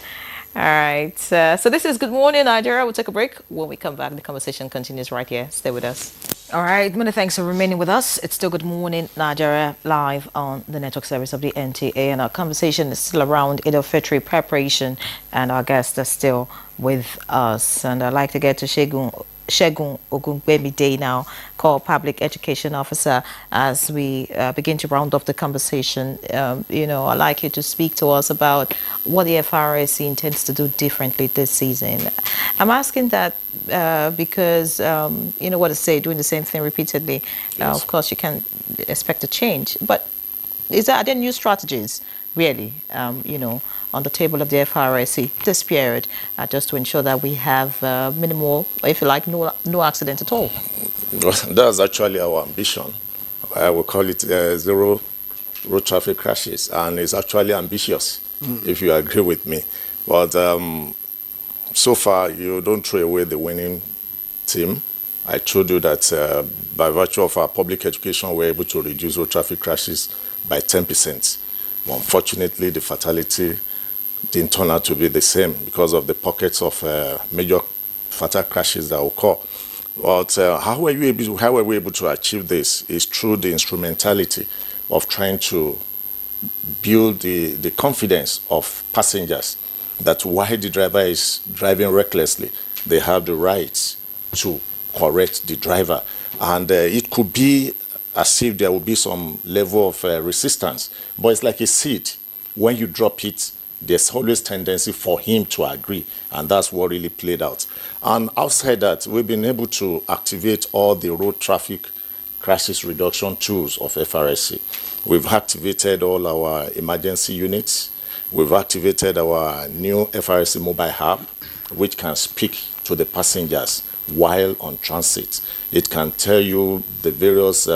All right. So this is Good Morning, Nigeria. We'll take a break. When we come back, the conversation continues right here. Stay with us. All right. Many thanks for remaining with us. It's still Good Morning, Nigeria, live on the network service of the NTA. And our conversation is still around Fitr preparation. And our guests are still with us. And I'd like to get to Shegun Ogungbemide now, called Public Education Officer, as we begin to round off the conversation. I'd like you to speak to us about what the FRSC intends to do differently this season. I'm asking that because, what I say, doing the same thing repeatedly, Yes. of course, you can expect a change. But are there new strategies, really, on the table of the FRSC this period, just to ensure that we have minimal, if you like, no accident at all? Well, that's actually our ambition. I will call it zero road traffic crashes, and it's actually ambitious, if you agree with me. But so far, you don't throw away the winning team. I told you that by virtue of our public education, we're able to reduce road traffic crashes by 10%. Unfortunately, the fatality didn't turn out to be the same because of the pockets of major fatal crashes that occur. But how were we able to achieve this is through the instrumentality of trying to build the confidence of passengers that while the driver is driving recklessly, they have the right to correct the driver. And it could be as if there will be some level of resistance, but it's like a seed. When you drop it, there's always tendency for him to agree, and that's what really played out. And outside that, we've been able to activate all the road traffic crashes reduction tools of FRSC. We've activated all our emergency units. We've activated our new FRSC mobile app, which can speak to the passengers while on transit. It can tell you the various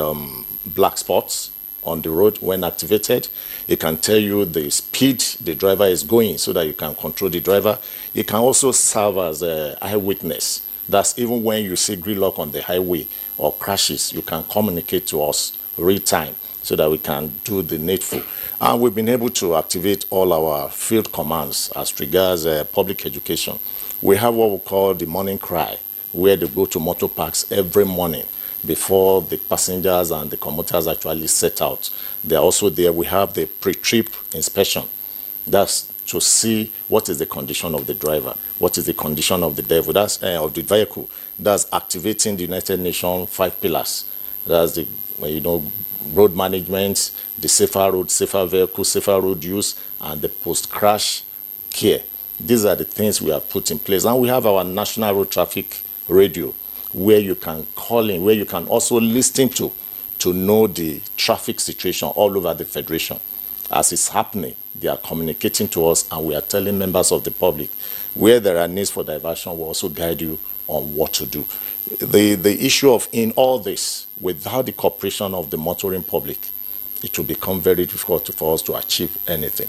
black spots on the road when activated. It can tell you the speed the driver is going so that you can control the driver. It can also serve as an eyewitness. That's even when you see gridlock on the highway or crashes, you can communicate to us real time so that we can do the needful. And we've been able to activate all our field commands as regards public education. We have what we call the morning cry, where they go to motor parks every morning before the passengers and the commuters actually set out. They're also there. We have the pre-trip inspection. That's to see what is the condition of the driver, what is the condition of the of the vehicle. That's activating the United Nations 5 pillars. That's the road management, the safer road, safer vehicle, safer road use, and the post-crash care. These are the things we have put in place. And we have our national road traffic radio, where you can call in, where you can also listen to know the traffic situation all over the Federation. As it's happening, they are communicating to us, and we are telling members of the public where there are needs for diversion. We'll also guide you on what to do. The issue of in all this, without the cooperation of the motoring public, it will become very difficult for us to achieve anything.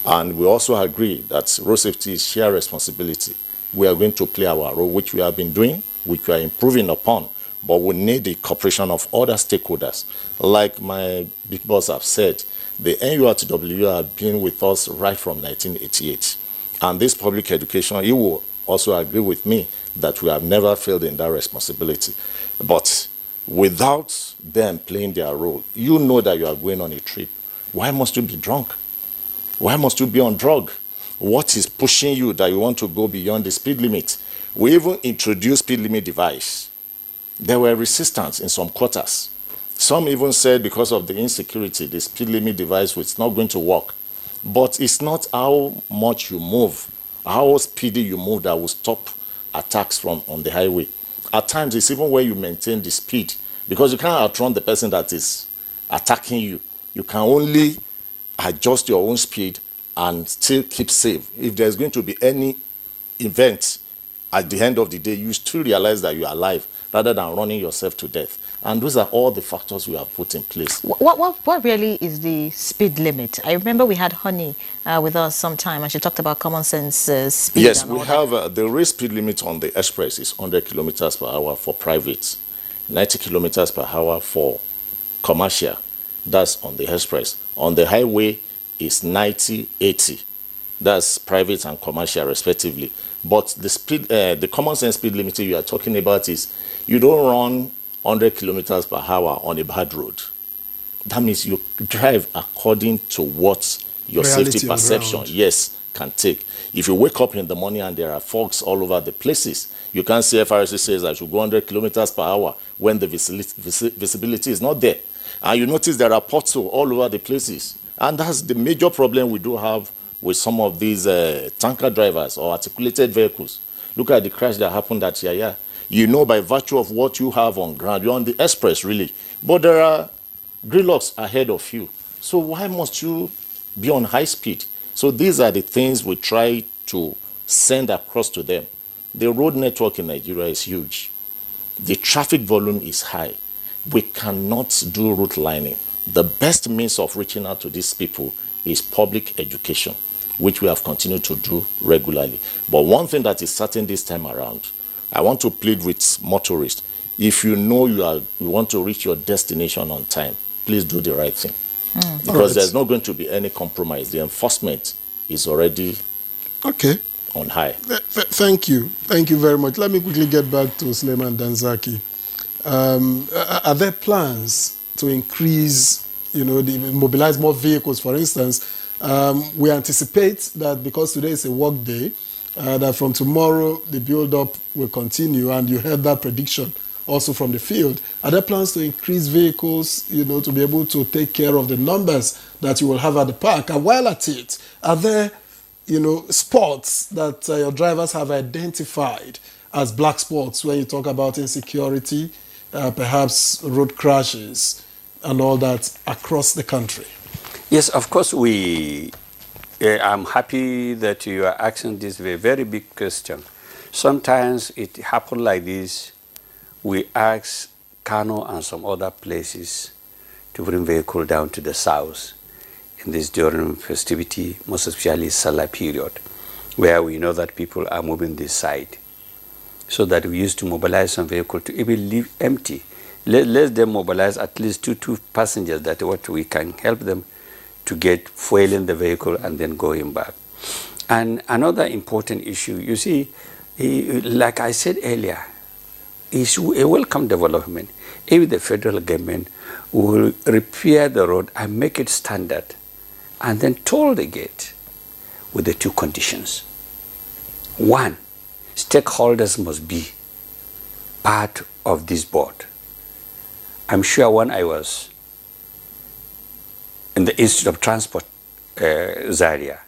And we also agree that road safety is shared responsibility. We are going to play our role, which we have been doing, which we are improving upon, but we need the cooperation of other stakeholders. Like my big boss have said, the NURTW have been with us right from 1988. And this public education, you will also agree with me that we have never failed in that responsibility. But without them playing their role, you know that you are going on a trip. Why must you be drunk? Why must you be on drug? What is pushing you that you want to go beyond the speed limit? We even introduced speed limit device. There were resistance in some quarters. Some even said because of the insecurity, the speed limit device was not going to work. But it's not how much you move, how speedy you move that will stop attacks from on the highway. At times, it's even where you maintain the speed, because you can't outrun the person that is attacking you. You can only adjust your own speed and still keep safe. If there's going to be any event at the end of the day, you still realize that you are alive rather than running yourself to death. And those are all the factors we have put in place. What really is the speed limit? I remember we had Honey with us sometime, and she talked about common sense speed. Yes, we have the race speed limit on the express is 100 kilometers per hour for private, 90 kilometers per hour for commercial. That's on the express. On the highway is 90, 80. That's private and commercial respectively. But the speed, the common sense speed limit you are talking about is you don't run 100 kilometers per hour on a bad road. That means you drive according to what your Reality safety perception, yes, can take. If you wake up in the morning and there are fogs all over the places, you can't say FRC says I should go 100 kilometers per hour when the visibility is not there. And you notice there are potholes all over the places. And that's the major problem we do have with some of these tanker drivers or articulated vehicles. Look at the crash that happened at Yaya. You know by virtue of what you have on ground, you're on the express really. But there are gridlocks ahead of you. So why must you be on high speed? So these are the things we try to send across to them. The road network in Nigeria is huge. The traffic volume is high. We cannot do route lining. The best means of reaching out to these people is public education, which we have continued to do regularly. But one thing that is certain this time around, I want to plead with motorists. If you know you want to reach your destination on time, please do the right thing. Because there's not going to be any compromise. The enforcement is already on high. Thank you. Thank you very much. Let me quickly get back to Suleiman Danzaki. Are there plans to increase, mobilize more vehicles, for instance? We anticipate that because today is a work day, that from tomorrow the build-up will continue, and you heard that prediction also from the field. Are there plans to increase vehicles, to be able to take care of the numbers that you will have at the park? And while at it, are there, spots that your drivers have identified as black spots when you talk about insecurity, perhaps road crashes and all that across the country? Yes, of course, I'm happy that you are asking this very big question. Sometimes it happens like this. We ask Kano and some other places to bring vehicle down to the south in this during festivity, most especially Salah period, where we know that people are moving this side. So that we used to mobilize some vehicle to even leave empty. Let them mobilize at least two passengers, that what we can help them to get fuel in the vehicle and then going back. And another important issue, you see, like I said earlier, is a welcome development if the federal government will repair the road and make it standard and then toll the gate with the two conditions. One, stakeholders must be part of this board. I'm sure when I was in the Institute of Transport, Zaria,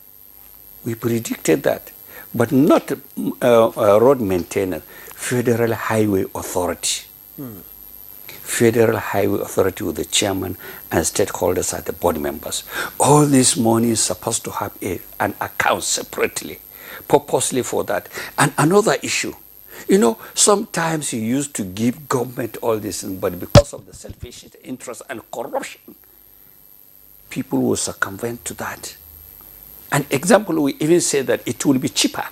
we predicted that, but not road maintenance, Federal Highway Authority. Federal Highway Authority with the chairman and stakeholders are the board members. All this money is supposed to have an account separately, purposely for that. And another issue, you know, sometimes you used to give government all this, but because of the selfish interest and corruption, people will circumvent to that. An example, we even say that it will be cheaper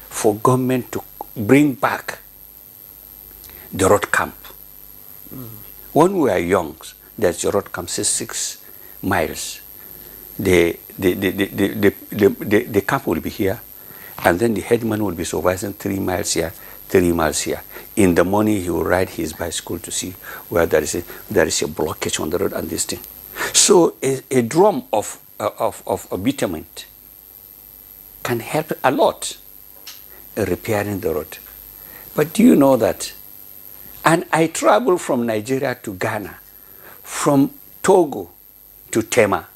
for government to bring back the road camp. When we are young, there's the road camp, 6 miles. The camp will be here, and then the headman will be supervising 3 miles here, 3 miles here. In the morning, he will ride his bicycle to see where there is a blockage on the road and this thing. So a drum of bitumen can help a lot in repairing the road. But do you know that? And I travel from Nigeria to Ghana, from Togo to Tema.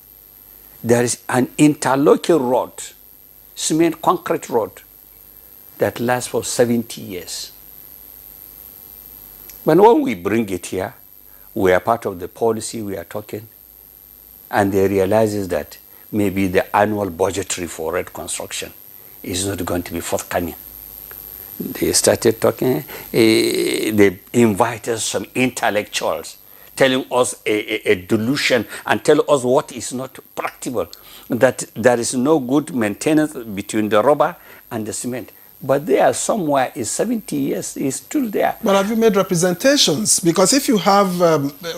There is an interlocking road, cement concrete road, that lasts for 70 years. But when we bring it here, we are part of the policy we are talking, and they realize that maybe the annual budgetary for road construction is not going to be forthcoming. They started talking, they invited some intellectuals telling us a delusion and tell us what is not practical, that there is no good maintenance between the rubber and the cement. But there somewhere is 70 years is still there. But have you made representations? Because if you have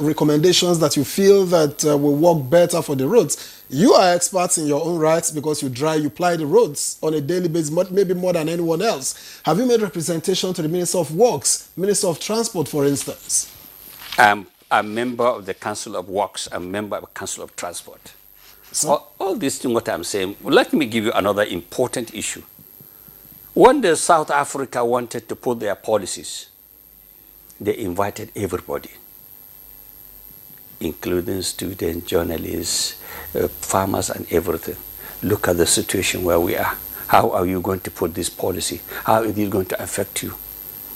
recommendations that you feel that will work better for the roads, you are experts in your own rights because you ply the roads on a daily basis, maybe more than anyone else. Have you made representation to the Minister of Works, Minister of Transport, for instance? I'm a member of the Council of Works, I'm a member of the Council of Transport. So, all this thing, what I'm saying, let me give you another important issue. When the South Africa wanted to put their policies, they invited everybody, including students, journalists, farmers, and everything. Look at the situation where we are. How are you going to put this policy? How is it going to affect you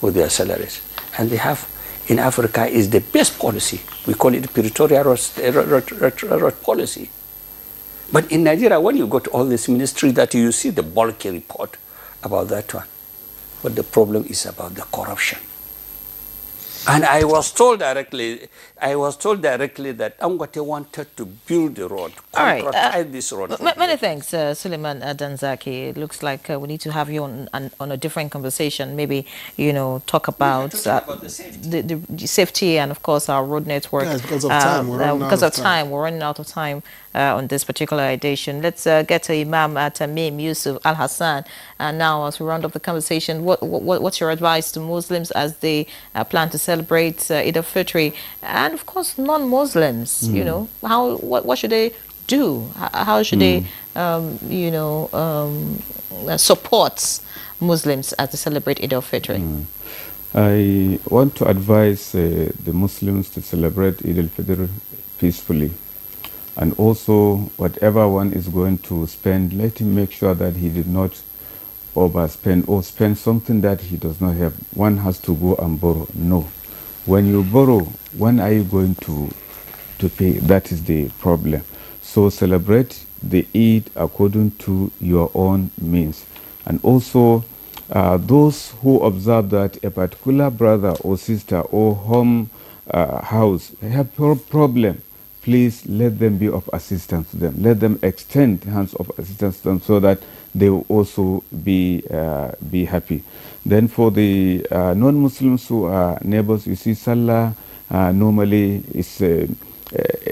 with their salaries? And they have, in Africa, is the best policy. We call it Pretoria road policy. But in Nigeria, when you go to all this ministry, that you see the bulky report about that one. But the problem is about the corruption. And I was told directly that Dangote wanted to build the road, concretize this road. Many thanks, Suleiman Danzaki. It looks like we need to have you on a different conversation. Maybe, you know, talk about the safety and, of course, our road network. Yes, because of time. We're running out of time on this particular edition. Let's get to Imam Tamim Yusuf Al-Hassan. And now, as we round up the conversation, what's your advice to Muslims as they plan to celebrate Eid al-Fitr, and of course non-Muslims? You know, what should they do? How should they support Muslims as they celebrate Eid al-Fitr? I want to advise the Muslims to celebrate Eid al-Fitr peacefully, and also whatever one is going to spend, let him make sure that he did not overspend or spend something that he does not have. One has to go and borrow. No. When you borrow, when are you going to pay? That is the problem. So celebrate the Eid according to your own means. And also, those who observe that a particular brother or sister or home house have problem, please let them be of assistance to them. Let them extend hands of assistance to them so that they will also be happy. Then for the non-Muslims who are neighbors, you see, Salah normally is a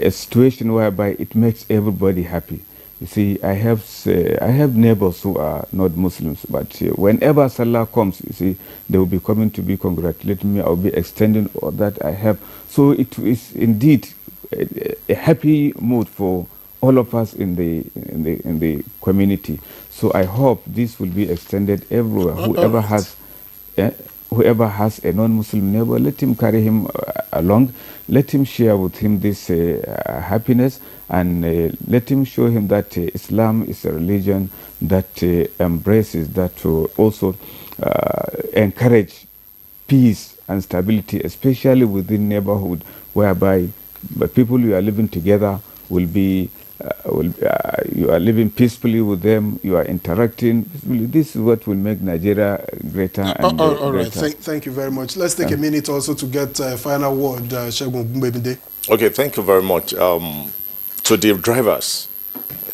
situation whereby it makes everybody happy. You see, I have neighbors who are not Muslims, but whenever Salah comes, you see, they will be coming to be congratulating me. I will be extending all that I have. So it is indeed a happy mood for all of us in the community. So I hope this will be extended everywhere. Whoever has a non-Muslim neighbor, let him carry him along. Let him share with him this happiness, and let him show him that Islam is a religion that embraces, that also encourage peace and stability, especially within neighborhood, whereby the people you are living together will be you are living peacefully with them, you are interacting peacefully. This is what will make Nigeria greater and all right, greater. thank you very much. Let's take a minute also to get a final word, Segun Ogungbemide. Okay, thank you very much. To the drivers,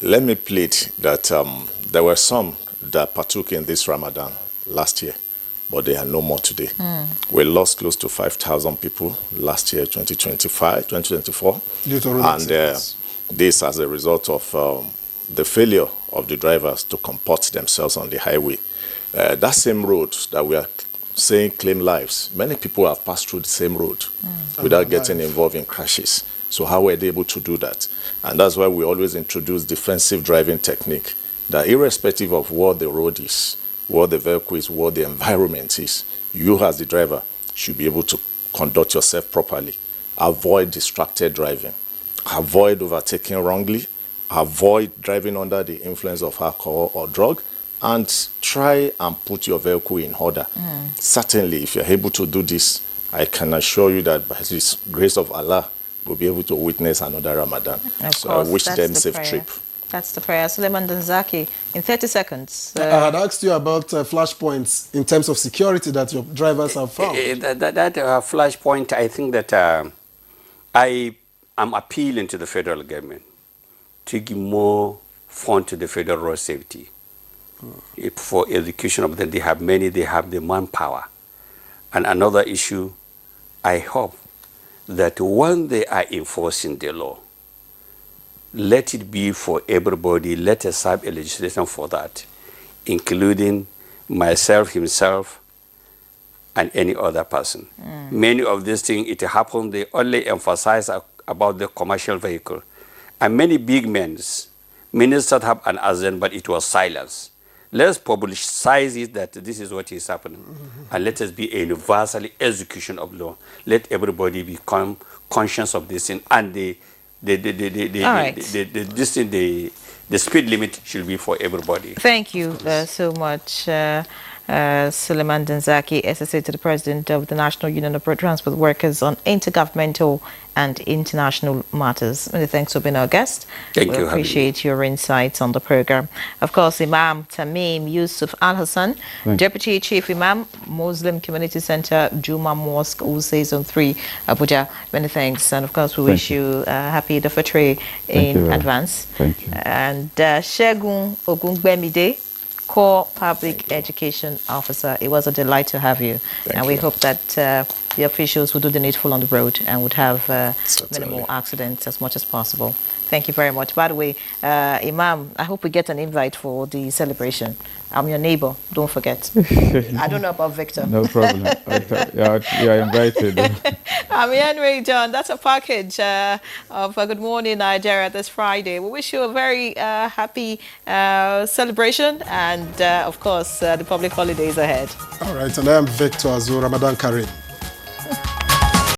let me plead that there were some that partook in this Ramadan last year, but they are no more today. We lost close to 5,000 people last year, 2024. And this as a result of the failure of the drivers to comport themselves on the highway. That same road that we are saying claim lives, many people have passed through the same road without getting involved in crashes. So how were they able to do that? And that's why we always introduce defensive driving technique, that irrespective of what the road is, what the vehicle is, what the environment is, you as the driver should be able to conduct yourself properly. Avoid distracted driving. Avoid overtaking wrongly. Avoid driving under the influence of alcohol or drug. And try and put your vehicle in order. Certainly, if you're able to do this, I can assure you that by the grace of Allah, we'll be able to witness another Ramadan. So I wish them safe trip. That's the prayer. Suleiman Danzaki, in 30 seconds. I had asked you about flashpoints in terms of security that your drivers have found. That flashpoint, I think that I am appealing to the federal government to give more fund to the federal road safety. For education of them, they have many, they have the manpower. And another issue, I hope that when they are enforcing the law, let it be for everybody. Let us have a legislation for that, including myself, himself, and any other person. Many of these things, it happened, they only emphasize about the commercial vehicle. And many big ministers have an agenda, but it was silence. Let's publicize it that this is what is happening. And let us be a universal execution of law. Let everybody become conscious of this thing, and the speed limit should be for everybody. Thank you so much, Suleiman Danzaki, SSA to the President of the National Union of Road Transport Workers on intergovernmental and international matters. Many thanks for being our guest. Thank you. We appreciate your insights on the program. Of course, Imam Tamim Yusuf Al-Hassan, Deputy Chief Imam, Muslim Community Center, Juma Mosque, Wuse Zone 3, Abuja. Many thanks. And of course, we wish you happy the Fitr in advance. Thank you. And Segun Ogungbemide, Core Public Education Officer. It was a delight to have you. We hope that the officials will do the needful on the road and would have minimal accidents as much as possible. Thank you very much. By the way, Imam, I hope we get an invite for the celebration. I'm your neighbor, don't forget. I don't know about Victor. No problem. You are invited. I'm Henry John. That's a package of Good Morning Nigeria this Friday. We wish you a very happy celebration and, of course, the public holidays ahead. All right, and I am Victor Azu Ramadan Karim.